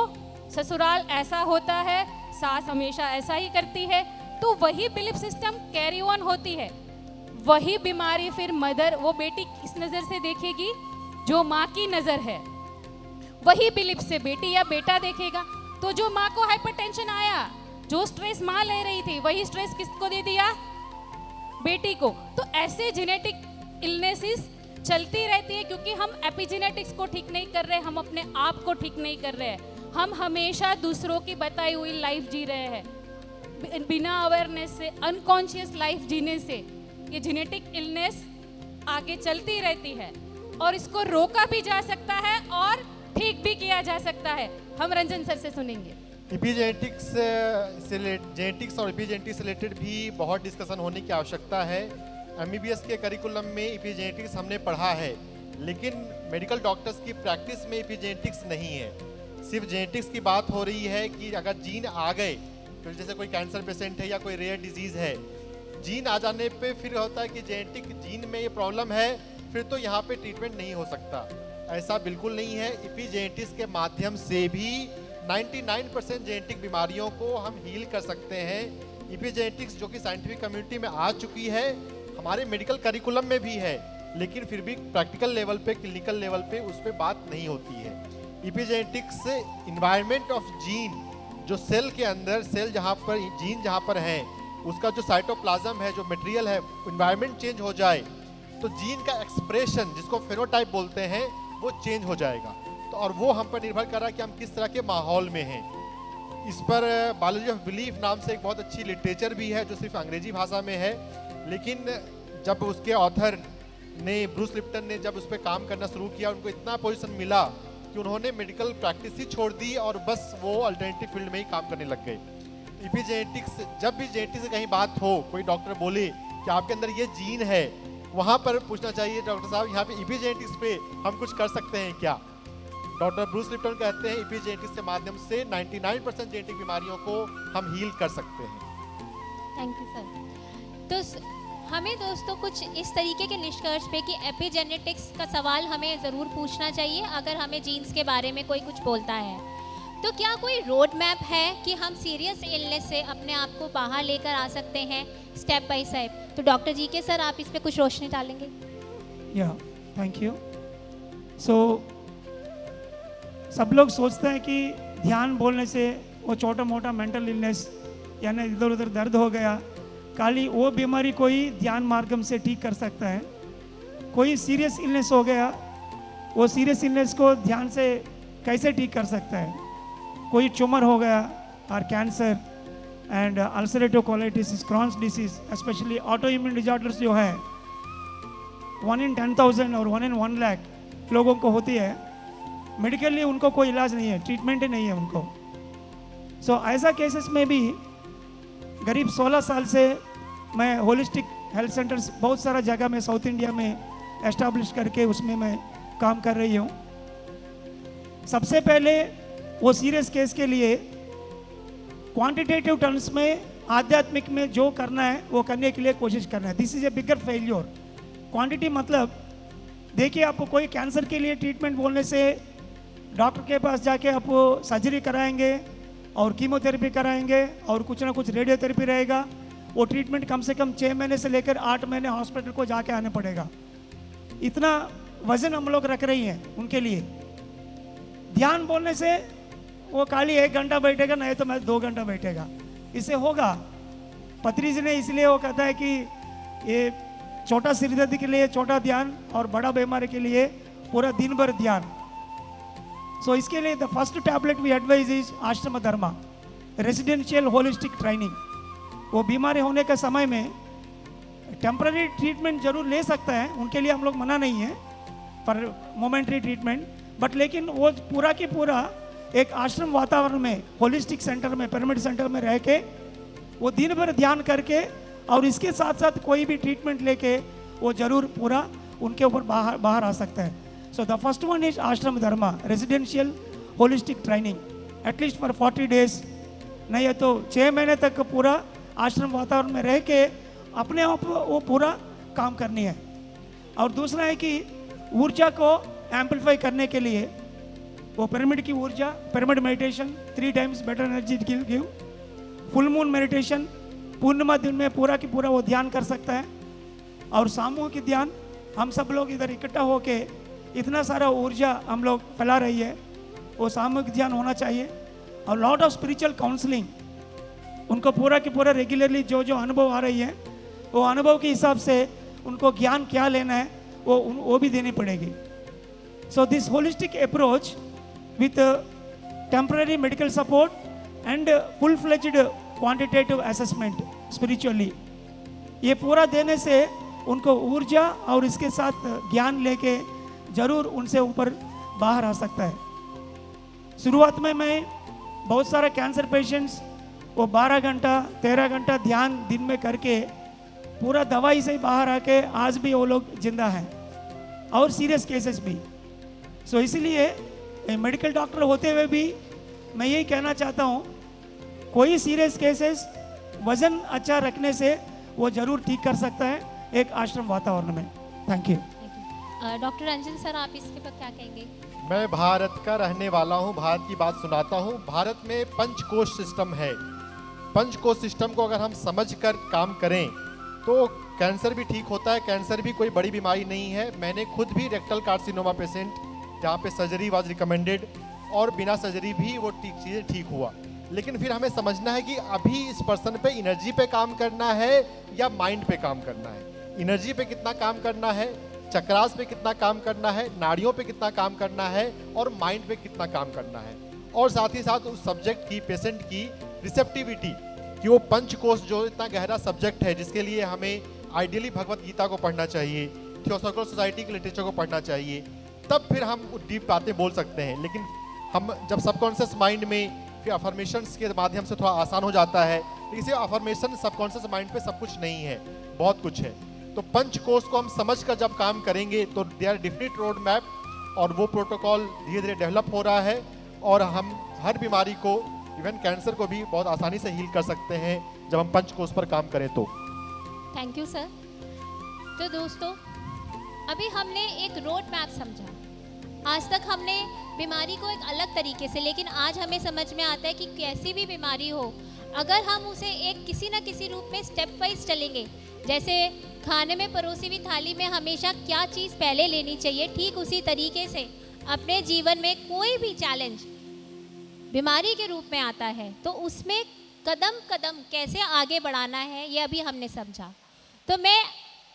ससुराल ऐसा होता है, सास हमेशा ऐसा ही करती है, तो वही बिलीफ सिस्टम कैरी ऑन होती है। वही बीमारी फिर मदर, वो बेटी किस नज़र से देखेगी? जो माँ की नज़र है। वही बिलीफ से बेटी या बेटा देखेगा। तो जो माँ को हाइपरटेंशन आया, जो स्ट्रेस माँ ले रही थी, वही स्ट्रेस किसको दे दिया? बेटी को। तो ऐसे जेनेटिक इलनेसेस चलती रहती है क्योंकि हम एपिजेनेटिक्स को ठीक नहीं कर रहे, हम अपने आप को ठीक नहीं कर रहे हैं। हम हमेशा दूसरों की बताई हुई लाइफ जी रहे हैं बिना अवेयरनेस से, अनकॉन्शियस लाइफ जीने से ये जेनेटिक इलनेस आगे चलती रहती है और इसको रोका भी जा सकता है और ठीक भी किया जा सकता है। हम रंजन सर से सुनेंगे। जेनेटिक्स और एपिजेनेटिक्स से रिलेटेड भी बहुत डिस्कशन होने की आवश्यकता है। एमबीबीएस के करिकुलम में एपिजेनेटिक्स हमने पढ़ा है, लेकिन मेडिकल डॉक्टर्स की प्रैक्टिस में एपिजेनेटिक्स नहीं है। सिर्फ जेनेटिक्स की बात हो रही है कि अगर जीन आ गए, तो जैसे कोई कैंसर पेशेंट है या कोई रेयर डिजीज़ है, जीन आ जाने पे फिर होता है कि जेनेटिक जीन में ये प्रॉब्लम है, फिर तो यहाँ पे ट्रीटमेंट नहीं हो सकता। ऐसा बिल्कुल नहीं है। एपिजेनेटिक्स के माध्यम से भी 99% जेनेटिक बीमारियों को हम हील कर सकते हैं। एपिजेनेटिक्स जो कि साइंटिफिक कम्युनिटी में आ चुकी है, हमारे मेडिकल करिकुलम में भी है, लेकिन फिर भी प्रैक्टिकल लेवल पे, क्लिनिकल लेवल पे उस पर बात नहीं होती है। एपिजेनेटिक्स इन्वायरमेंट ऑफ जीन, जो सेल के अंदर, सेल जहाँ पर, जीन जहाँ पर है, उसका जो साइटोप्लाज्म है, जो मटेरियल है, इन्वायरमेंट चेंज हो जाए तो जीन का एक्सप्रेशन, जिसको फेनोटाइप बोलते हैं, वो चेंज हो जाएगा। तो और वो हम पर निर्भर कर रहा है कि हम किस तरह के माहौल में हैं। इस पर बायोलॉजी ऑफ बिलीफ नाम से एक बहुत अच्छी लिटरेचर भी है जो सिर्फ अंग्रेजी भाषा में है, लेकिन जब उसके ऑथर ने, ब्रूस लिप्टन ने जब उस पर काम करना शुरू किया, उनको इतना पोजीशन मिला कि उन्होंने मेडिकल प्रैक्टिस ही छोड़ दी और बस वो अल्टरनेटिव फील्ड में ही काम करने लग गए। एपिजेनेटिक्स, जब भी जेनेटिक्स से कहीं बात हो, कोई डॉक्टर बोले कि आपके अंदर ये जीन है, वहाँ पर पूछना चाहिए डॉक्टर साहब यहाँ पे एपिजेनेटिक्स पे हम कुछ कर सकते हैं क्या? डॉक्टर ब्रूस लिप्टन कहते हैं एपिजेनेटिक्स के माध्यम से 99% जेनेटिक बीमारियों को हम हील कर सकते हैं। Thank you sir. तो हमें दोस्तों कुछ इस तरीके के निष्कर्ष पे कि एपिजेनेटिक्स का सवाल हमें ज़रूर पूछना चाहिए अगर हमें जीन्स के बारे में कोई कुछ बोलता है। तो क्या कोई रोड मैप है कि हम सीरियस इलनेस से अपने आप को बाहर लेकर आ सकते हैं स्टेप बाय स्टेप? तो डॉक्टर जी के सर, आप इस पे कुछ रोशनी डालेंगे? या थैंक यू। सो सब लोग सोचते हैं कि ध्यान बोलने से वो छोटा मोटा मेंटल इलनेस यानी इधर उधर दर्द हो गया, खाली वो बीमारी कोई ध्यान मार्गम से ठीक कर सकता है। कोई सीरियस इलनेस हो गया, वो सीरियस इलनेस को ध्यान से कैसे ठीक कर सकता है? कोई ट्यूमर हो गया और cancer and ulcerative colitis, Crohn's disease, specially auto immune disorders जो है 1 in 10,000 और 1 in 1 lakh लोगों को होती है। मेडिकली उनको कोई इलाज नहीं है, ट्रीटमेंट ही नहीं है उनको। सो ऐसा केसेस में भी करीब 16 साल से मैं होलिस्टिक हेल्थ सेंटर्स बहुत सारा जगह में साउथ इंडिया में एस्टैब्लिश करके उसमें मैं काम कर रही हूँ। सबसे पहले वो सीरियस केस के लिए क्वांटिटेटिव टर्म्स में आध्यात्मिक में जो करना है वो करने के लिए कोशिश करना है। This is a bigger failure. Quantity मतलब देखिए, आपको कोई कैंसर के लिए ट्रीटमेंट बोलने से डॉक्टर के पास जाके आप सर्जरी कराएंगे और कीमोथेरेपी कराएंगे और कुछ ना कुछ रेडियोथेरेपी रहेगा। वो ट्रीटमेंट कम से कम 6 महीने से लेकर 8 महीने हॉस्पिटल को जाके आने पड़ेगा। इतना वजन हम लोग रख रही हैं उनके लिए। ध्यान बोलने से वो खाली 1 घंटा बैठेगा, नहीं तो मैं 2 घंटा बैठेगा, इससे होगा। पत्री जी ने इसलिए वो कहता है कि ये छोटा सिरदर्द के लिए छोटा ध्यान और बड़ा बीमारी के लिए पूरा दिन भर ध्यान। सो इसके लिए the first tablet we advise is आश्रम धर्मा, रेसिडेंशियल होलिस्टिक ट्रेनिंग। वो बीमारी होने के समय में टेम्पररी ट्रीटमेंट जरूर ले सकता है, उनके लिए हम लोग मना नहीं है, पर मोमेंट्री ट्रीटमेंट। बट लेकिन वो पूरा की पूरा एक आश्रम वातावरण में, होलिस्टिक सेंटर में, पिरामिड सेंटर में रह के वो दिन भर ध्यान करके और इसके साथ साथ कोई भी ट्रीटमेंट लेके वो जरूर पूरा उनके ऊपर बाहर आ सकता है. So the first one is आश्रम Dharma, residential holistic training, at least for 40 days, नहीं है तो 6 महीने तक पूरा आश्रम वातावरण में रह के अपने आप वो पूरा काम करनी है. और दूसरा है कि ऊर्जा को एम्पलीफाई करने के लिए वो पिरामिड की ऊर्जा, pyramid meditation 3 times better energy give, full moon meditation, Purnima दिन में पूरा की पूरा वो ध्यान कर सकता है. और सामूहिक ध्यान, हम सब लोग इधर इकट्ठा होके इतना सारा ऊर्जा हम लोग फैला रही है, वो सामूहिक ध्यान होना चाहिए. और लॉट ऑफ स्पिरिचुअल काउंसलिंग, उनको पूरा की पूरा रेगुलरली जो जो अनुभव आ रही है वो अनुभव के हिसाब से उनको ज्ञान क्या लेना है वो भी देनी पड़ेगी. So this holistic approach with temporary medical support and full fledged quantitative assessment spiritually, ये पूरा देने से उनको ऊर्जा और इसके साथ ज्ञान लेके जरूर उनसे ऊपर बाहर आ सकता है. शुरुआत में मैं बहुत सारे कैंसर पेशेंट्स वो 12 घंटा 13 घंटा ध्यान दिन में करके पूरा दवाई से बाहर आके आज भी वो लोग जिंदा हैं, और सीरियस केसेस भी. सो इसीलिए मेडिकल डॉक्टर होते हुए भी मैं यही कहना चाहता हूँ, कोई सीरियस केसेस वजन अच्छा रखने से वो जरूर ठीक कर सकता है एक आश्रम वातावरण में. Thank you. Doctor Ranjan sir, आप इसके पर क्या कहेंगे? मैं भारत का रहने वाला हूँ, भारत की बात सुनाता हूँ. भारत में पंचकोश सिस्टम है. पंचकोश सिस्टम को अगर हम समझ कर काम करें तो कैंसर भी ठीक होता है. कैंसर भी कोई बड़ी बीमारी नहीं है. मैंने खुद भी रेक्टल कार्सिनोमा पेशेंट जहाँ पे सर्जरी वाज रिकमेंडेड और बिना सर्जरी भी वो चीज़ें ठीक हुआ. लेकिन फिर हमें समझना है कि अभी इस पर्सन पे एनर्जी पे काम करना है या माइंड पे काम करना है. एनर्जी पे कितना काम करना है, चक्रास पे कितना काम करना है, नाड़ियों पे कितना काम करना है और माइंड पे कितना काम करना है. और साथ ही साथ उस सब्जेक्ट की, पेशेंट की रिसेप्टिविटी, कि वो पंचकोश जो इतना गहरा सब्जेक्ट है जिसके लिए हमें आइडियली भगवत गीता को पढ़ना चाहिए, थियोसॉफिकल सोसाइटी के लिटरेचर को पढ़ना चाहिए, तब फिर हम डीप बातें बोल सकते हैं. लेकिन हम जब सबकॉन्शियस माइंड में फिर अफर्मेशंस के माध्यम से थोड़ा आसान हो जाता है. इसे अफर्मेशन सबकॉन्शियस माइंड पे सब कुछ नहीं है, बहुत कुछ है. तो पंचकोश को हम समझ कर जब काम करेंगे तो they are definite road map, और वो प्रोटोकॉल धीरे धीरे डेवलप हो रहा है. और हम हर बीमारी को, इवन कैंसर को भी बहुत आसानी से हील कर सकते हैं जब हम पंचकोश पर काम करें तो. Thank you sir. तो दोस्तों, अभी हमने एक रोड मैप समझा. आज तक हमने बीमारी को एक अलग तरीके से, लेकिन आज हमें समझ में आता है कि कैसी भी बीमारी हो, अगर हम उसे एक किसी न किसी रूप में स्टेप वाइज चलेंगे, जैसे खाने में परोसी हुई थाली में हमेशा क्या चीज़ पहले लेनी चाहिए, ठीक उसी तरीके से अपने जीवन में कोई भी चैलेंज बीमारी के रूप में आता है तो उसमें कदम कदम कैसे आगे बढ़ाना है, ये अभी हमने समझा. तो मैं,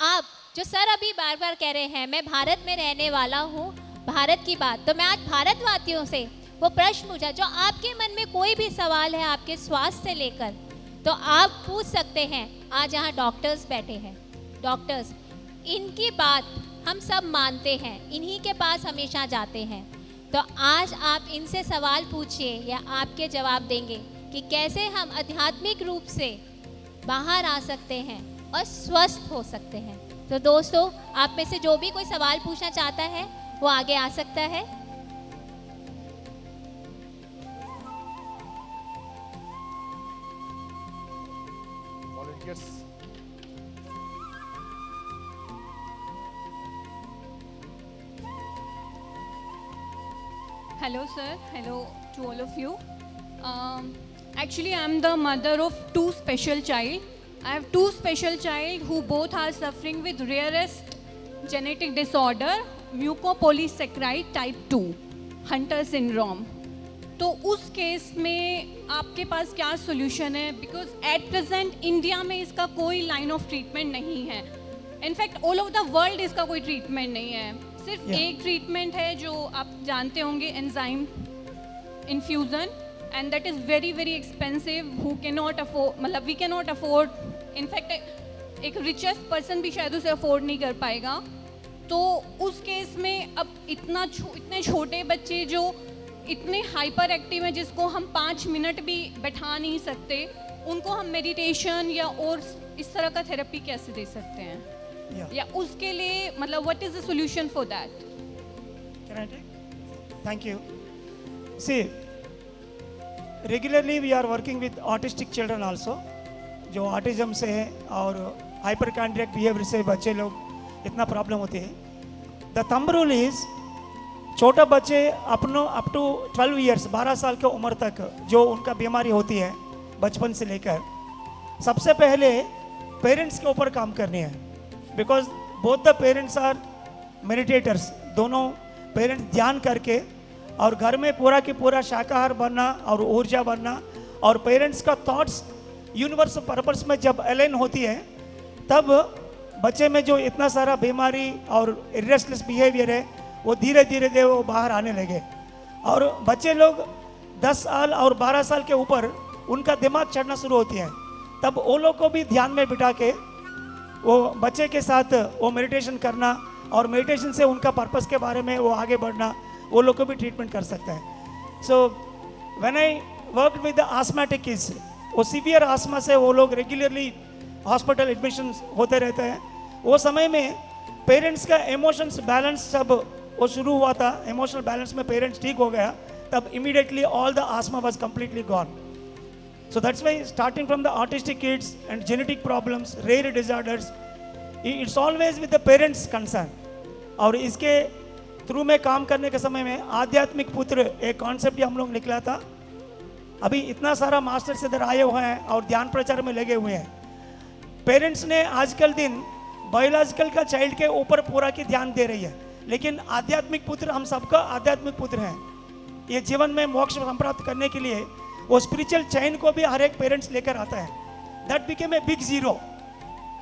आप जो सर अभी बार बार कह रहे हैं, मैं भारत में रहने वाला हूँ, भारत की बात, तो मैं आज भारतवासियों से वो प्रश्न पूछा, जो आपके मन में कोई भी सवाल है आपके स्वास्थ्य से लेकर, तो आप पूछ सकते हैं. आज यहाँ डॉक्टर्स बैठे हैं, डॉक्टर्स, इनकी बात हम सब मानते हैं, इन्हीं के पास हमेशा जाते हैं. तो आज आप इनसे सवाल पूछिए या आपके जवाब देंगे कि कैसे हम आध्यात्मिक रूप से बाहर आ सकते हैं और स्वस्थ हो सकते हैं. तो दोस्तों, आप में से जो भी कोई सवाल पूछना चाहता है वो आगे आ सकता है. Volunteers. Hello sir, hello to all of you. Actually I am the mother of 2 special child. I have 2 special child who both are suffering with rarest genetic disorder, mucopolysaccharide type 2, Hunter syndrome. तो उस case में आपके पास क्या solution है? Because at present India में इसका कोई line of treatment नहीं है. In fact all over the world इसका कोई ट्रीटमेंट नहीं है. सिर्फ एक ट्रीटमेंट है जो आप जानते होंगे, enzyme infusion, and that is very very expensive. Who can not afford, मतलब we can not afford. In fact एक रिचेस्ट पर्सन भी शायद उसे अफोर्ड नहीं कर पाएगा. तो उस केस में अब इतने छोटे बच्चे जो इतने हाइपर एक्टिव हैं, जिसको हम 5 मिनट भी बैठा नहीं सकते, उनको हम मेडिटेशन या और इस तरह का थेरेपी कैसे दे सकते हैं? या उसके लिए मतलब what is the solution for that? Can I take? Thank you. See, regularly we are working with autistic children also, जो ऑटिज्म से है और हाइपरकॉन्ड्रियक बिहेवियर से बच्चे लोग इतना प्रॉब्लम होती है. द थंब रूल इज, छोटा बच्चे अप टू 12 ईयर्स 12 साल की उम्र तक जो उनका बीमारी होती है बचपन से लेकर, सबसे पहले पेरेंट्स के ऊपर काम करनी है. Because both the parents are meditators. दोनों पेरेंट्स ध्यान करके और घर में पूरा की पूरा शाकाहार बनना और ऊर्जा बनना, और पेरेंट्स का थॉट्स यूनिवर्सल पर्पस में जब अलाइन होती है, तब बच्चे में जो इतना सारा बीमारी और रेस्टलेस बिहेवियर है वो धीरे धीरे वो बाहर आने लगे. और बच्चे लोग 10 साल और 12 साल के ऊपर उनका दिमाग चढ़ना शुरू होती है, तब वो लोग को भी ध्यान में बिठा के वो बच्चे के साथ वो मेडिटेशन करना और मेडिटेशन से उनका पर्पस के बारे में वो आगे बढ़ना, वो लोग को भी ट्रीटमेंट कर सकते हैं. So when I work with the आस्माटिक kids, वो सीवियर आस्मा से वो लोग रेगुलरली हॉस्पिटल एडमिशन होते रहते हैं. वो समय में पेरेंट्स का इमोशंस बैलेंस सब वो शुरू हुआ था, इमोशनल बैलेंस में पेरेंट्स ठीक हो गया, तब immediately all the asthma was completely gone. So that's why starting from the autistic kids and genetic problems, rare disorders, it's always with the parents concern. और इसके थ्रू में काम करने के समय में आध्यात्मिक पुत्र एक कॉन्सेप्ट हम लोग निकला था. अभी इतना सारा मास्टर्स इधर आए हुए हैं और ध्यान प्रचार में लगे हुए हैं. पेरेंट्स ने आजकल दिन बायोलॉजिकल का चाइल्ड के ऊपर पूरा की ध्यान दे रही है, लेकिन आध्यात्मिक पुत्र हम सबका आध्यात्मिक पुत्र हैं. ये जीवन में मोक्ष संप्राप्त करने के लिए वो स्पिरिचुअल चैन को भी हर एक पेरेंट्स लेकर आता है. That became a big zero.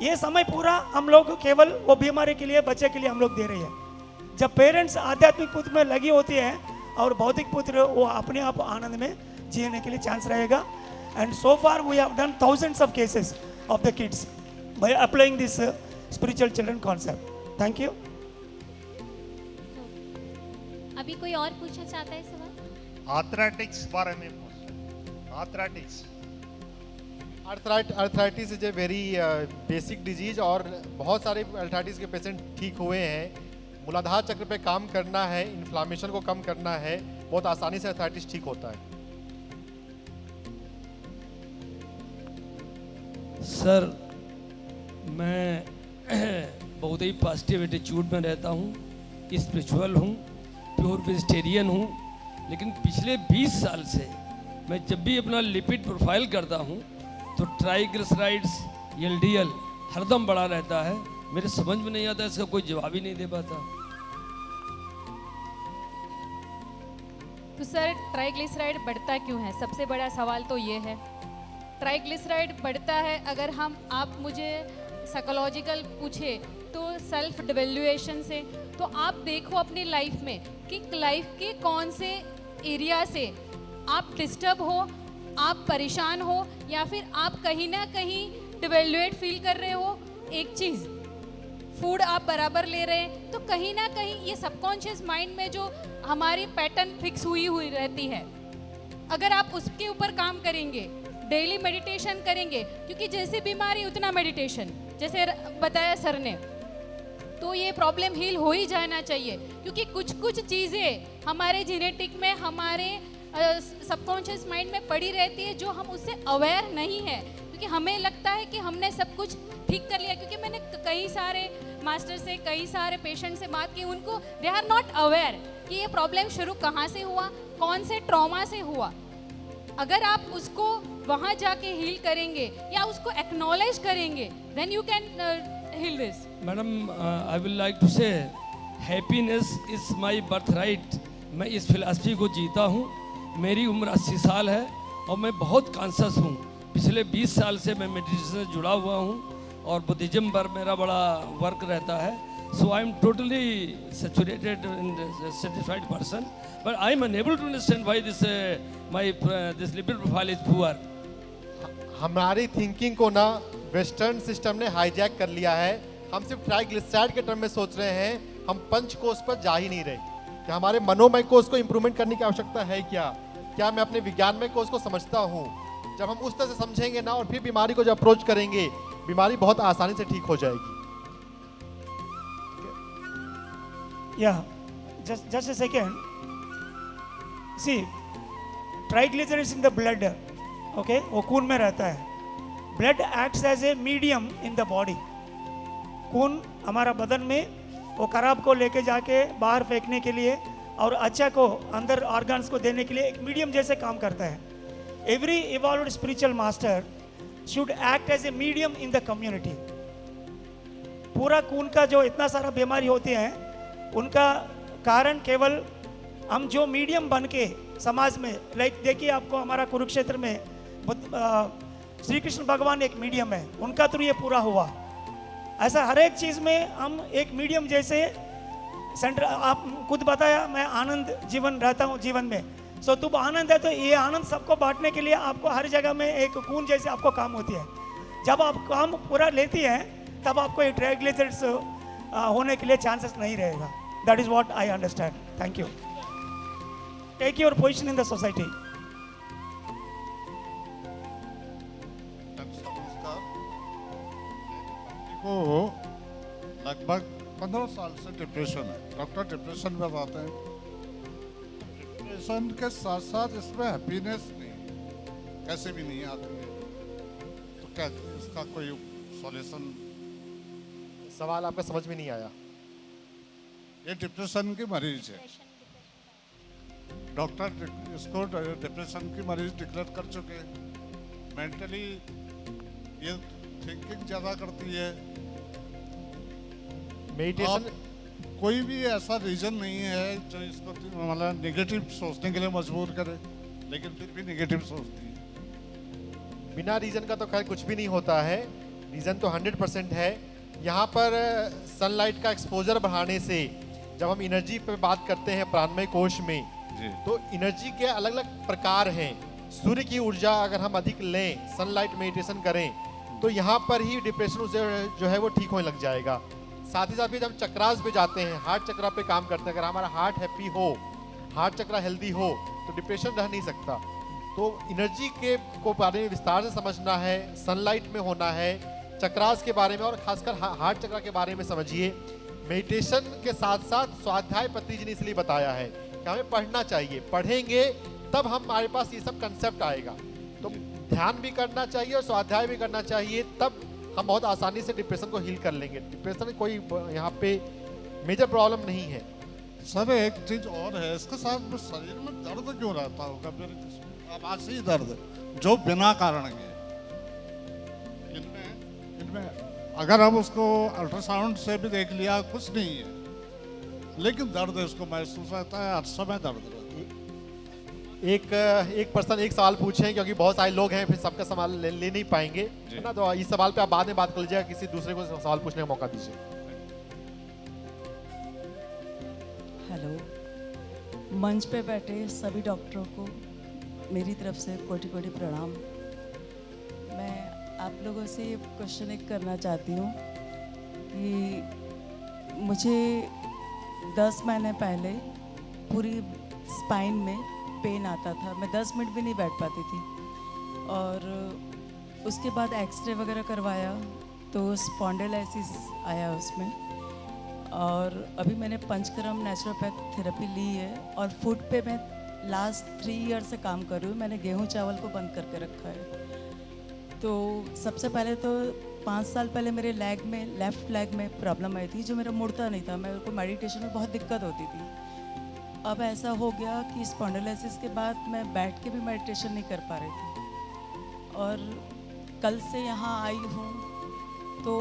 ये समय पूरा हम लोग केवल वो बीमारी के लिए, बच्चे के लिए हम लोग दे रहे हैं. जब पेरेंट्स आध्यात्मिक पुत्र में लगी होती है और भौतिक पुत्र वो अपने आप आनंद में जीने के लिए चांस रहेगा. And so far we have done thousands of cases of the kids by applying this spiritual children concept. Thank you. अभी कोई और पूछना चाहता है सवाल? आर्थराइटिक्स बारे में arthritis. Arthritis is a very basic disease और बहुत सारे अर्थराइटिस के पेशेंट ठीक हुए हैं. मूलाधार चक्र पे काम करना है, इन्फ्लामेशन को कम करना है, बहुत आसानी से अर्थराइटिस ठीक होता है. सर, मैं बहुत ही पॉजिटिव एटीट्यूड में रहता हूँ, स्पिरिचुअल हूँ, प्योर वेजिटेरियन हूँ, लेकिन पिछले 20 साल से मैं जब भी अपना लिपिड प्रोफाइल करता हूँ तो ट्राइग्लिसराइड्स, एलडीएल हरदम बढ़ा रहता है. मेरे समझ में नहीं आता, इसका कोई जवाब ही नहीं दे पाता. तो सर, ट्राइग्लिसराइड बढ़ता क्यों है? सबसे बड़ा सवाल तो ये है. ट्राइग्लिसराइड बढ़ता है, अगर आप मुझे साइकोलॉजिकल पूछे तो सेल्फ डिवेल्यूएशन से. तो आप देखो अपनी लाइफ में कि लाइफ के कौन से एरिया से आप डिस्टर्ब हो, आप परेशान हो, या फिर आप कहीं ना कहीं डिवेल्यूएट फील कर रहे हो. एक चीज़, फूड आप बराबर ले रहे हैं, तो कहीं ना कहीं ये सबकॉन्शियस माइंड में जो हमारी पैटर्न फिक्स हुई रहती है, अगर आप उसके ऊपर काम करेंगे, डेली मेडिटेशन करेंगे, क्योंकि जैसी बीमारी उतना मेडिटेशन, जैसे बताया सर ने, तो ये प्रॉब्लम हील हो ही जाना चाहिए. क्योंकि कुछ चीज़ें हमारे जेनेटिक में, हमारे सबकॉन्शियस माइंड में पड़ी रहती है, जो हम उससे अवेयर नहीं है. क्योंकि हमें लगता है कि हमने सब कुछ ठीक कर लिया. क्योंकि मैंने कई सारे मास्टर से, कई सारे पेशेंट से बात की, उनको दे आर नॉट अवेयर कि ये प्रॉब्लम शुरू कहाँ से हुआ, कौन से ट्रॉमा से हुआ. अगर आप उसको वहाँ जाके हील करेंगे या उसको एक्नॉलेज करेंगे, then you can heal this. Madam, I will like to say happiness is my birthright. मैं इस फिलासफी को जीता हूँ. मेरी उम्र 80 साल है और मैं बहुत कॉन्शियस हूँ. पिछले 20 साल से मैं मेडिटेशन से जुड़ा हुआ हूँ और बुद्धिज्म पर मेरा बड़ा वर्क रहता है. So I am totally saturated in satisfied person, but I am unable to understand why this lipid profile is poor. हमारी थिंकिंग को ना वेस्टर्न सिस्टम ने हाईजैक कर लिया है. हम सिर्फ ट्राइग्लिसराइड के टर्म में सोच रहे हैं, हम पंच कोश पर जा ही नहीं रहे कि हमारे मनोमय कोश को इंप्रूवमेंट करने की आवश्यकता है क्या मैं अपने विज्ञानमय कोश को समझता हूँ। जब हम उस तरह से समझेंगे ना और फिर बीमारी को जब अप्रोच करेंगे, बीमारी बहुत आसानी से ठीक हो जाएगी। Yeah, just a second. See, triglycerides in the blood, okay, वो खून में रहता है. Blood acts as a medium in the body. खून हमारा बदन में वो खराब को लेके जाके बाहर फेंकने के लिए और अच्छा को अंदर ऑर्गन्स को देने के लिए एक मीडियम जैसे काम करता है. Every evolved spiritual master should act as a medium in the community. पूरा खून का जो इतना सारा बीमारी होती है उनका कारण केवल हम जो मीडियम बन के समाज में, लाइक देखिए आपको हमारा कुरुक्षेत्र में श्री कृष्ण भगवान एक मीडियम है, उनका थ्रू ये पूरा हुआ. ऐसा हर एक चीज़ में हम एक मीडियम जैसे सेंटर. आप खुद बताया मैं आनंद जीवन रहता हूँ जीवन में. सो तुम आनंद है तो ये आनंद सबको बांटने के लिए आपको हर जगह में एक खून जैसे आपको काम होती है. जब आप काम पूरा लेती है तब आपको ये ट्राइग्लिसराइड्स होने के लिए चांसेस नहीं रहेगा. That is what I understand. Thank you. Take your position in the society. को लगभग 15 साल से डिप्रेशन है. डॉक्टर डिप्रेशन में बताते हैं. डिप्रेशन के साथ साथ इसमें हैप्पीनेस नहीं, कैसे भी नहीं आती है. तो क्या इसका कोई सॉल्यूशन? सवाल आपका समझ में नहीं आया. ये डिप्रेशन की मरीज है. डॉक्टर इसको डिप्रेशन की मरीज डिक्लेयर कर चुके हैं. मेंटली ये थिंकिंग ज़्यादा करती है. मेडिटेशन कोई भी ऐसा रीजन नहीं है जो इसको मतलब नेगेटिव सोचने के लिए मजबूर करे, लेकिन फिर भी नेगेटिव सोचती है. बिना रीजन का तो खैर कुछ भी नहीं होता है. रीजन तो 100% है. यहाँ पर सनलाइट का एक्सपोजर बढ़ाने से जब हम एनर्जी पे बात करते हैं प्राणमय कोश में, तो एनर्जी के अलग अलग प्रकार हैं. सूर्य की ऊर्जा अगर हम अधिक लें, सनलाइट मेडिटेशन करें, तो यहाँ पर ही डिप्रेशन जो है वो ठीक होने लग जाएगा. साथ ही साथ भी जब हम चक्रास पे जाते हैं, हार्ट चक्रा पे काम करते हैं, अगर हमारा हार्ट हैप्पी हो, हार्ट चक्रा हेल्दी हो, तो डिप्रेशन रह नहीं सकता. तो एनर्जी के को बारे में विस्तार से समझना है, सनलाइट में होना है, चक्रास के बारे में और खासकर हार्ट चक्रा के बारे में समझिए. मेडिटेशन के साथ साथ स्वाध्याय पत्री जी ने इसलिए बताया है कि हमें पढ़ना चाहिए. पढ़ेंगे तब हमारे पास ये सब कंसेप्ट आएगा. तो ध्यान भी करना चाहिए और स्वाध्याय भी करना चाहिए, तब हम बहुत आसानी से डिप्रेशन को हील कर लेंगे. डिप्रेशन कोई यहाँ पे मेजर प्रॉब्लम नहीं है. सर एक चीज और है, इसके साथ में शरीर में दर्द क्यों रहता होगा? आभासी दर्द जो बिना कारण के. इनमें अगर हम उसको अल्ट्रासाउंड से भी देख लिया कुछ नहीं है, लेकिन दर्द इसको महसूस रहता है, हर समय दर्द रहता है. एक पर्सन एक सवाल पूछें, क्योंकि बहुत सारे लोग हैं, फिर सबका सवाल ले नहीं पाएंगे, है ना. तो इस सवाल पे आप बाद में बात कर लीजिएगा, किसी दूसरे को सवाल पूछने का मौका दीजिए. हेलो, मंच पे बैठे सभी डॉक्टरों को मेरी तरफ से कोटि कोटि प्रणाम. मैं आप लोगों से ये क्वेश्चन एक करना चाहती हूँ कि मुझे 10 महीने पहले पूरी स्पाइन में पेन आता था. मैं 10 मिनट भी नहीं बैठ पाती थी. और उसके बाद एक्सरे वगैरह करवाया तो स्पॉन्डिलाइसिस आया उसमें. और अभी मैंने पंचकर्म नेचुरोपैथ थेरेपी ली है और फूड पे मैं लास्ट 3 ईयर से काम कर रही हूँ. मैंने गेहूँ चावल को बंद करके रखा है. तो सबसे पहले तो 5 साल पहले मेरे लेग में, लेफ़्ट लेग में प्रॉब्लम आई थी, जो मेरा मुड़ता नहीं था. मेरे को मेडिटेशन में बहुत दिक्कत होती थी. अब ऐसा हो गया कि स्पॉन्डिलाइसिस के बाद मैं बैठ के भी मेडिटेशन नहीं कर पा रही थी. और कल से यहाँ आई हूँ तो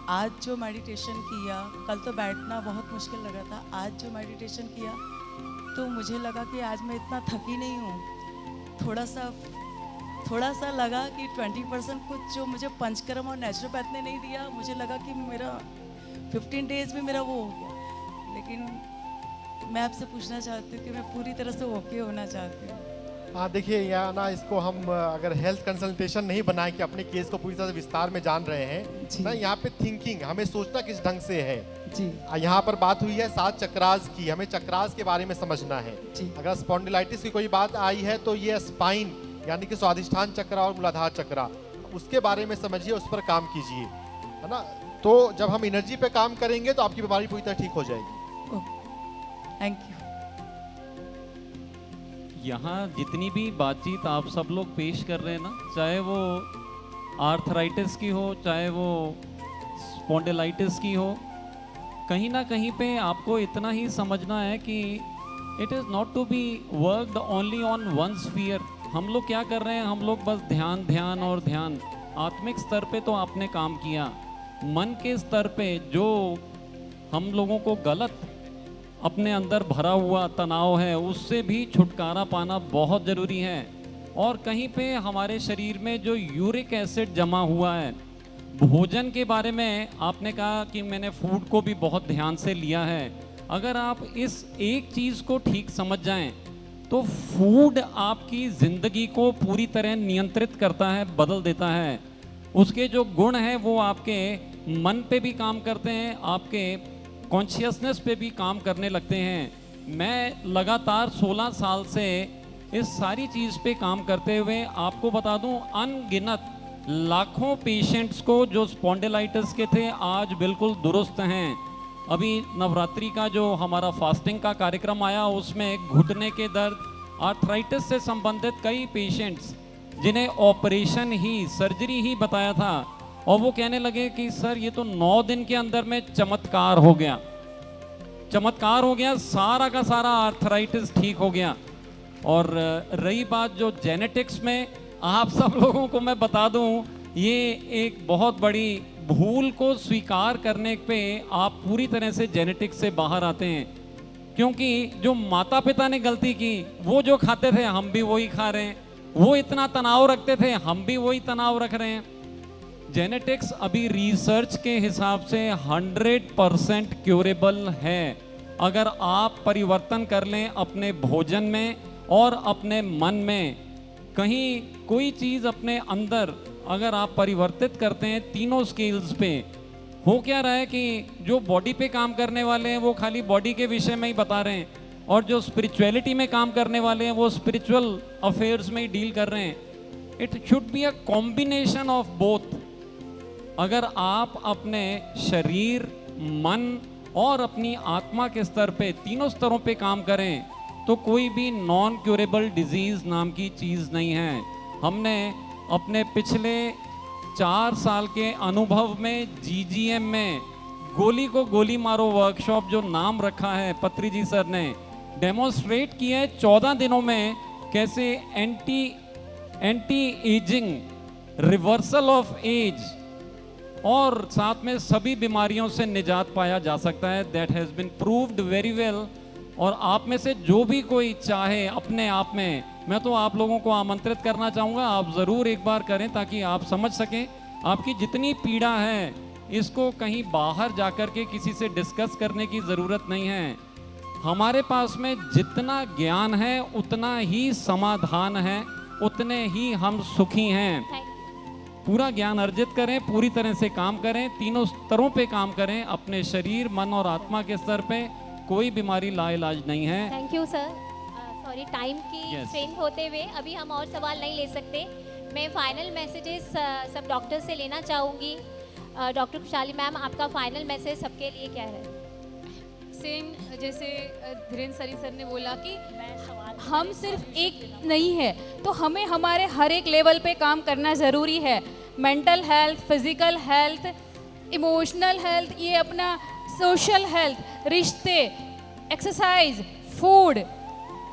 आज जो मेडिटेशन किया, कल तो बैठना बहुत मुश्किल लग रहा था, आज जो मेडिटेशन किया तो मुझे लगा कि आज मैं इतना थकी नहीं हूँ. थोड़ा सा लगा कि 20% कुछ जो मुझे पंचकर्म और नेचुरोपैथ ने नहीं दिया, मुझे लगा कि मेरा 15 डेज में मेरा वो हो गया. लेकिन मैं आपसे पूछना चाहती हूँ कि मैं पूरी तरह से ओके होना चाहती हूँ. हाँ देखिए, यहाँ ना इसको हम अगर हेल्थ कंसल्टेशन नहीं बनाए कि अपने केस को पूरी तरह से विस्तार में जान रहे हैं ना, यहाँ पे थिंकिंग, हमें सोचना किस ढंग से है, जी यहाँ पर बात हुई है 7 चक्रास की, हमें चक्रास के बारे में समझना है। जी अगर स्पॉन्डिलाइटिस की कोई बात आई है तो ये स्पाइन यानी कि स्वादिष्ठान चक्र और मूलाधार चक्र, उसके बारे में समझिए, उस पर काम कीजिए, है ना। तो जब हम एनर्जी पे काम करेंगे तो आपकी बीमारी पूरी तरह ठीक हो जाएगी। Thank you. यहाँ जितनी भी बातचीत आप सब लोग पेश कर रहे हैं ना, चाहे वो आर्थराइटिस की हो, चाहे वो स्पॉन्डिलाइटिस की हो, कहीं ना कहीं पे आपको इतना ही समझना है कि it is not to be worked only on one sphere. हम लोग क्या कर रहे हैं, हम लोग बस ध्यान ध्यान और ध्यान। आत्मिक स्तर पे तो आपने काम किया, मन के स्तर पे जो हम लोगों को गलत अपने अंदर भरा हुआ तनाव है, उससे भी छुटकारा पाना बहुत ज़रूरी है। और कहीं पे हमारे शरीर में जो यूरिक एसिड जमा हुआ है, भोजन के बारे में आपने कहा कि मैंने फूड को भी बहुत ध्यान से लिया है। अगर आप इस एक चीज़ को ठीक समझ जाएं तो फूड आपकी ज़िंदगी को पूरी तरह नियंत्रित करता है, बदल देता है। उसके जो गुण हैं वो आपके मन पे भी काम करते हैं, आपके कॉन्शियसनेस पे भी काम करने लगते हैं। मैं लगातार 16 साल से इस सारी चीज़ पे काम करते हुए आपको बता दूं, अनगिनत लाखों पेशेंट्स को जो स्पॉन्डिलाइटिस के थे आज बिल्कुल दुरुस्त हैं। अभी नवरात्रि का जो हमारा फास्टिंग का कार्यक्रम आया, उसमें घुटने के दर्द, आर्थराइटिस से संबंधित कई पेशेंट्स जिन्हें ऑपरेशन ही, सर्जरी ही बताया था, और वो कहने लगे कि सर ये तो 9 दिन के अंदर में चमत्कार हो गया, चमत्कार हो गया, सारा का सारा आर्थराइटिस ठीक हो गया। और रही बात जो जेनेटिक्स में, आप सब लोगों को मैं बता दूं, ये एक बहुत बड़ी भूल को स्वीकार करने पे आप पूरी तरह से जेनेटिक्स से बाहर आते हैं। क्योंकि जो माता पिता ने गलती की, वो जो खाते थे हम भी वही खा रहे हैं, वो इतना तनाव रखते थे हम भी वही तनाव रख रहे हैं। जेनेटिक्स अभी रिसर्च के हिसाब से 100% क्यूरेबल है। अगर आप परिवर्तन कर लें अपने भोजन में और अपने मन में, कहीं कोई चीज़ अपने अंदर अगर आप परिवर्तित करते हैं तीनों स्केल्स पे, हो क्या रहा है कि जो बॉडी पे काम करने वाले हैं वो खाली बॉडी के विषय में ही बता रहे हैं, और जो स्पिरिचुअलिटी में काम करने वाले हैं वो स्पिरिचुअल अफेयर्स में ही डील कर रहे हैं। It should be a combination of both. अगर आप अपने शरीर, मन और अपनी आत्मा के स्तर पे, तीनों स्तरों पे काम करें तो कोई भी नॉन क्यूरेबल डिजीज़ नाम की चीज़ नहीं है। हमने अपने पिछले 4 साल के अनुभव में GGM में गोली को गोली मारो वर्कशॉप जो नाम रखा है पत्री जी सर ने, डेमोन्स्ट्रेट किया है 14 दिनों में कैसे anti ageing, reversal of age और साथ में सभी बीमारियों से निजात पाया जा सकता है। That has been proved very well. और आप में से जो भी कोई चाहे अपने आप में, मैं तो आप लोगों को आमंत्रित करना चाहूँगा, आप ज़रूर एक बार करें ताकि आप समझ सकें आपकी जितनी पीड़ा है, इसको कहीं बाहर जाकर के किसी से डिस्कस करने की ज़रूरत नहीं है। हमारे पास में जितना ज्ञान है उतना ही समाधान है, उतने ही हम सुखी हैं। पूरा ज्ञान अर्जित करें, पूरी तरह से काम करें, तीनों स्तरों पे काम करें, अपने शरीर, मन और आत्मा के स्तर पे। कोई बीमारी लाइलाज नहीं है। Thank you sir. Sorry, time की Yes. स्ट्रेन होते हुए अभी हम और सवाल नहीं ले सकते। मैं फाइनल मैसेजेस सब डॉक्टर से लेना चाहूँगी। डॉक्टर खुशहाली मैम, आपका फाइनल मैसेज सबके लिए क्या है? सेम जैसे धीरेन्द्र सर ने बोला कि हम सिर्फ एक नहीं है, तो हमें हमारे हर एक लेवल पे काम करना ज़रूरी है। Mental health, physical health, emotional health, ये अपना सोशल हेल्थ, रिश्ते, एक्सरसाइज, फूड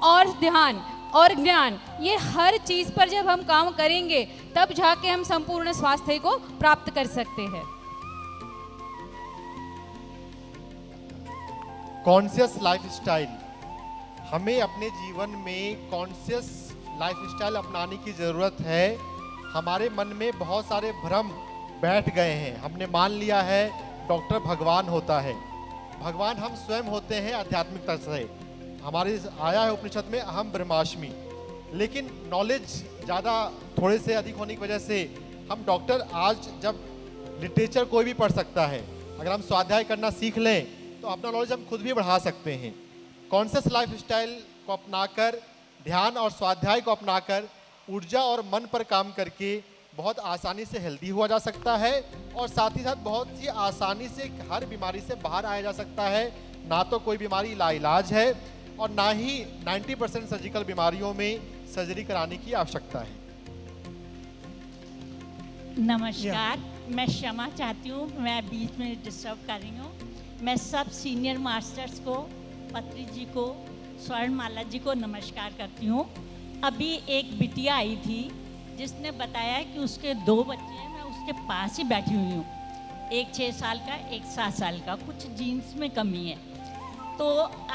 और ध्यान और ज्ञान, ये हर चीज़ पर जब हम काम करेंगे तब जाके हम संपूर्ण स्वास्थ्य को प्राप्त कर सकते हैं। कॉन्शियस लाइफस्टाइल, हमें अपने जीवन में कॉन्शियस लाइफस्टाइल अपनाने की ज़रूरत है। हमारे मन में बहुत सारे भ्रम बैठ गए हैं। हमने मान लिया है डॉक्टर भगवान होता है। भगवान हम स्वयं होते हैं आध्यात्मिकता से। हमारे आया है उपनिषद में अहम ब्रह्मास्मि, लेकिन नॉलेज ज़्यादा थोड़े से अधिक होने की वजह से हम डॉक्टर, आज जब लिटरेचर कोई भी पढ़ सकता है, अगर हम स्वाध्याय करना सीख लें तो अपना नॉलेज हम खुद भी बढ़ा सकते हैं। कॉन्शियस लाइफ स्टाइल को अपनाकर, ध्यान और स्वाध्याय को अपनाकर ऊर्जा और मन पर काम करके बहुत आसानी से हेल्दी हुआ जा सकता है और साथ ही साथ बहुत ही आसानी से हर बीमारी से बाहर आया जा सकता है। ना तो कोई बीमारी लाइलाज है और ना ही 90% सर्जिकल बीमारियों में सर्जरी कराने की आवश्यकता है। नमस्कार, मैं क्षमा चाहती हूँ, मैं बीच में डिस्टर्ब कर रही हूँ। मैं सब सीनियर मास्टर्स को, पत्री जी को, स्वर्णमाला जी को नमस्कार करती हूँ। अभी एक बिटिया आई थी जिसने बताया कि उसके 2 बच्चे हैं, मैं उसके पास ही बैठी हुई हूँ, एक 6 साल का, एक 7 साल का, कुछ जीन्स में कमी है। तो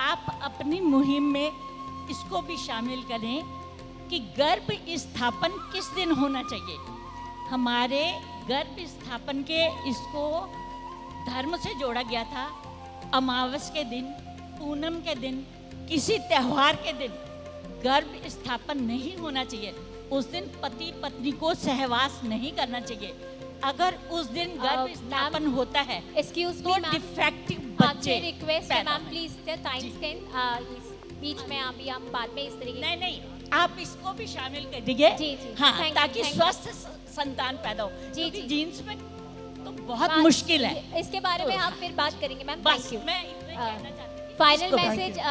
आप अपनी मुहिम में इसको भी शामिल करें कि गर्भ स्थापन किस दिन होना चाहिए। हमारे गर्भ स्थापन के इसको धर्म से जोड़ा गया था। अमावस के दिन, पूनम के दिन, किसी त्यौहार के दिन गर्भ स्थापन नहीं होना चाहिए। उस दिन पति पत्नी को सहवास नहीं करना चाहिए। अगर उस दिन गर्भ स्थापन होता है एक्सक्यूज तो डिफेक्टिव बच्चे रिक्वेस्ट है मैम, प्लीज टाइम स्पेंड बीच में अभी हम बाद में इस तरीके नहीं, आप इसको भी शामिल कर दीजिए। जी जी, हाँ, thank you, ताकि thank you। स्वस्थ संतान पैदा हो। जी जी, जीन्स में तो बहुत मुश्किल है। इसके बारे में आप फिर बात करेंगे मैम। बस थैंक यू। मैं इतना कहना चाहती थी। Final Thank message you.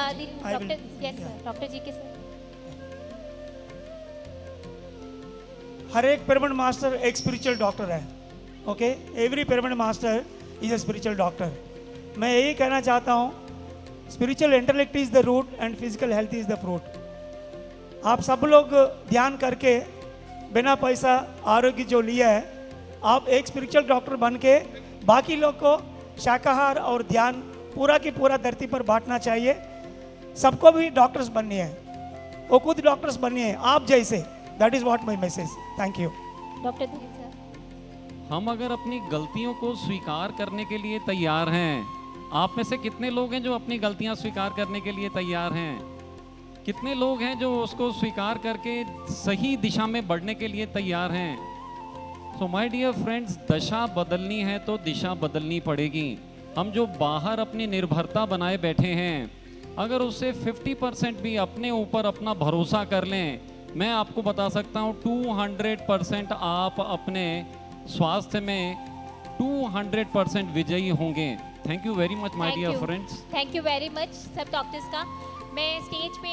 Doctor, yes doctor ji के सर। हर एक पिरामिड मास्टर एक स्पिरिचुअल डॉक्टर है। Okay, every pyramid master is a spiritual doctor. मैं यही कहना चाहता हूँ, spiritual intellect is the root and physical health is the fruit. आप सब लोग ध्यान करके बिना पैसा आरोग्य जो लिया है, आप एक स्पिरिचुअल डॉक्टर बन के बाकी लोग को शाकाहार और ध्यान पूरा की पूरा धरती पर बांटना चाहिए। सबको भी डॉक्टर्स बननी है, वो खुद डॉक्टर्स बननी है आप जैसे। That is what my message. Thank you doctor Dilip sir. हम अगर अपनी गलतियों को स्वीकार करने के लिए तैयार हैं, आप में से कितने लोग हैं जो अपनी गलतियां स्वीकार करने के लिए तैयार हैं? कितने लोग हैं जो उसको स्वीकार करके सही दिशा में बढ़ने के लिए तैयार हैं? सो माय डियर फ्रेंड्स, दशा बदलनी है तो दिशा बदलनी पड़ेगी। हम जो बाहर अपनी निर्भरता बनाए बैठे हैं, अगर उससे 50% भी अपने ऊपर अपना भरोसा कर लें, मैं आपको बता सकता हूँ 200% आप अपने स्वास्थ्य में 200% विजयी होंगे। Thank you very much my dear friends. Thank you very much सब डॉक्टर्स का। मैं स्टेज पे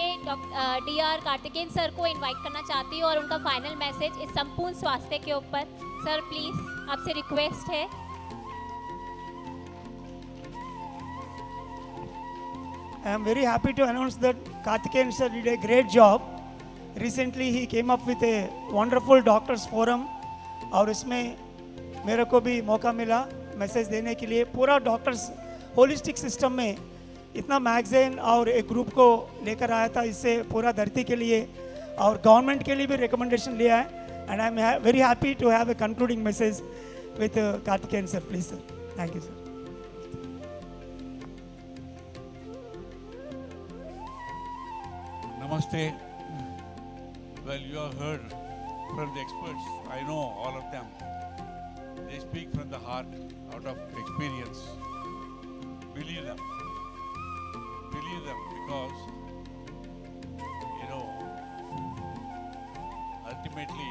DR कार्तिकेयन सर को इनवाइट करना चाहती हूँ और उनका फाइनल मैसेज इस संपूर्ण स्वास्थ्य के ऊपर। सर प्लीज, आपसे रिक्वेस्ट है। I am very happy to announce that Karthikeyan sir did a great job. Recently he came up with a wonderful doctors forum और इसमें मेरे को भी मौका मिला मैसेज देने के लिए। पूरा डॉक्टर्स होलिस्टिक सिस्टम में इतना मैगजीन और एक ग्रुप को लेकर आया था, इससे पूरा धरती के लिए और गवर्नमेंट के लिए भी रिकमेंडेशन लिया है। And I am very happy to have a concluding message with Karthikeyan sir. Please sir. Thank you sir. Namaste. Well, you have heard from the experts. I know all of them. They speak from the heart, out of experience. Believe them. Believe them because, you know, ultimately,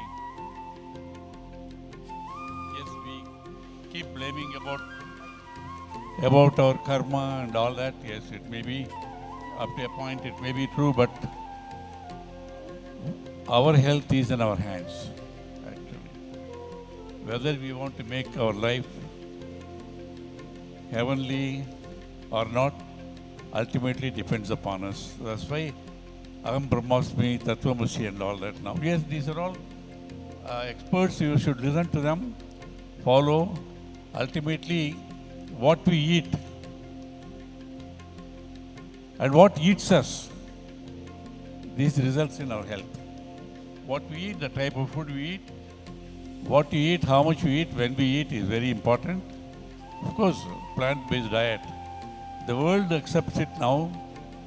yes, we keep blaming about our karma and all that. Yes, it may be, up to a point, it may be true, but our health is in our hands, actually. Whether we want to make our life heavenly or not, ultimately depends upon us. That's why Aham Brahmasmi, Tattvamasi and all that now. Yes, these are all experts. You should listen to them, follow. Ultimately, what we eat and what eats us, this results in our health. What we eat, the type of food we eat, what you eat, how much we eat, when we eat is very important. Of course, plant-based diet. The world accepts it now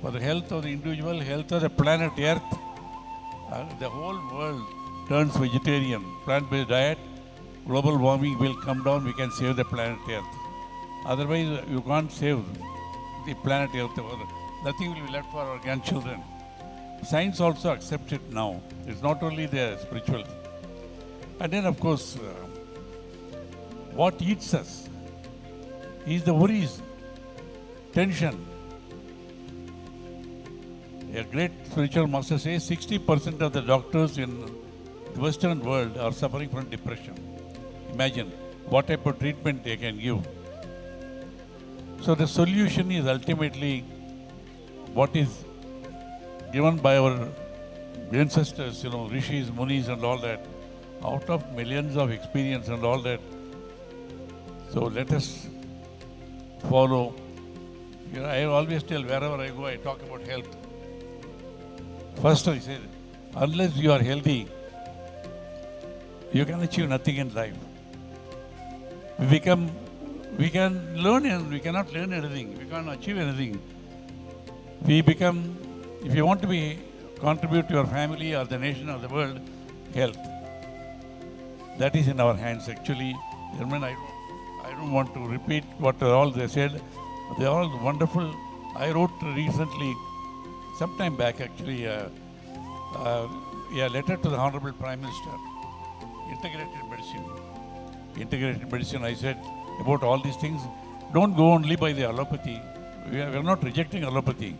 for the health of the individual, health of the planet Earth. The whole world turns vegetarian. Plant-based diet, global warming will come down, we can save the planet Earth. Otherwise, you can't save the planet Earth. Nothing will be left for our grandchildren. Science also accepts it now. It's not only the spiritual. And then, of course, what eats us is the worries, tension. A great spiritual master says 60% of the doctors in the Western world are suffering from depression. Imagine what type of treatment they can give. So the solution is ultimately what is given by our ancestors, rishis, munis and all that, out of millions of experience and all that. So let us follow. I always tell wherever I go, I talk about health. First I say, unless you are healthy, you can achieve nothing in life. We can learn and we cannot learn anything. We can't achieve anything. If you want to contribute to your family or the nation or the world, health. That is in our hands actually. Gentlemen, I don't want to repeat what all they said. They are all wonderful. I wrote recently, sometime back actually, a letter to the Honorable Prime Minister, integrated medicine. Integrated medicine, I said about all these things, don't go only by the allopathy. We are not rejecting allopathy.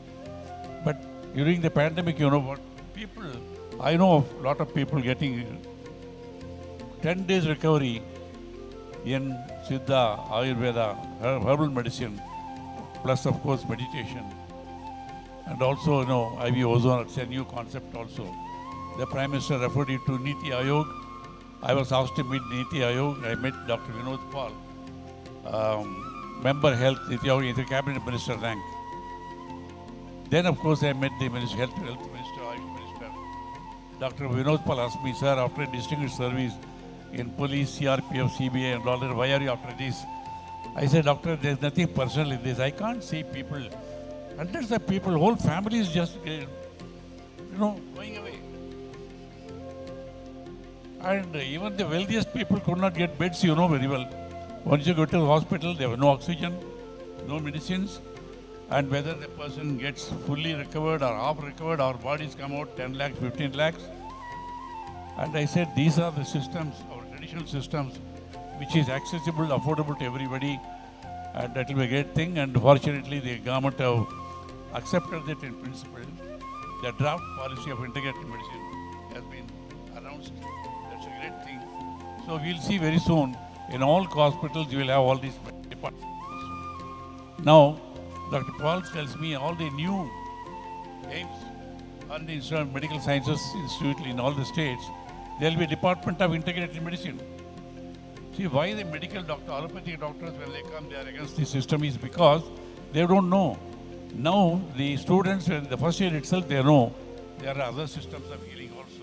But during the pandemic, I know of a lot of people getting 10 days recovery in Siddha, Ayurveda, herbal medicine, plus of course meditation. And also, IV ozone, it's a new concept also. The Prime Minister referred it to Niti Ayog. I was asked to meet Niti Ayog. I met Dr. Vinod Pal, member health, Niti Ayog, is a cabinet minister rank. Then of course I met the health minister, Ayush minister. Dr. Vinod Pal asked me, sir, after distinguished service in police, CRPF, CBI and all that, why are you after this? I said, doctor, there's nothing personal in this. I can't see people, hundreds of people, whole families just, going away. And even the wealthiest people could not get beds, you know very well. Once you go to the hospital, there was no oxygen, no medicines. And whether the person gets fully recovered or half recovered, our bodies come out 10 lakhs, 15 lakhs. And I said, these are the systems, our traditional systems, which is accessible, affordable to everybody. And that will be a great thing. And fortunately, the government have accepted it in principle. The draft policy of integrated medicine has been announced. That's a great thing. So we'll see very soon, in all hospitals, you will have all these departments. Now, Dr. Paul tells me all the new aims on the Institute of Medical Sciences Institute in all the states, there will be a department of integrated medicine. See, why the medical doctor, allopathic doctors, when they come, they are against the system is because they don't know. Now, the students, in the first year itself, they know there are other systems of healing also.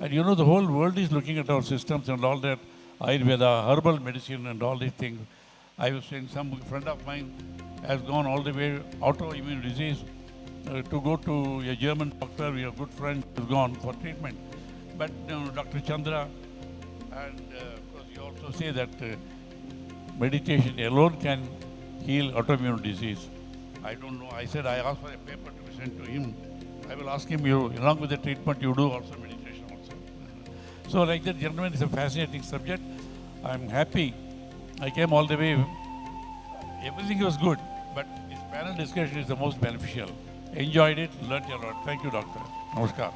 And the whole world is looking at our systems and all that, Ayurveda, herbal medicine and all these things. I was saying some friend of mine has gone all the way, autoimmune disease, to go to a German doctor, we have a good friend who has gone for treatment. But Dr. Chandra, and of course you also say that meditation alone can heal autoimmune disease. I don't know. I said I asked for a paper to be sent to him. I will ask him, along with the treatment, you do also meditation also. So like that, gentlemen, it's a fascinating subject. I'm happy. I came all the way. Everything was good, but this panel discussion is the most beneficial. Enjoyed it, learned a lot. Thank you, doctor. Namaskar.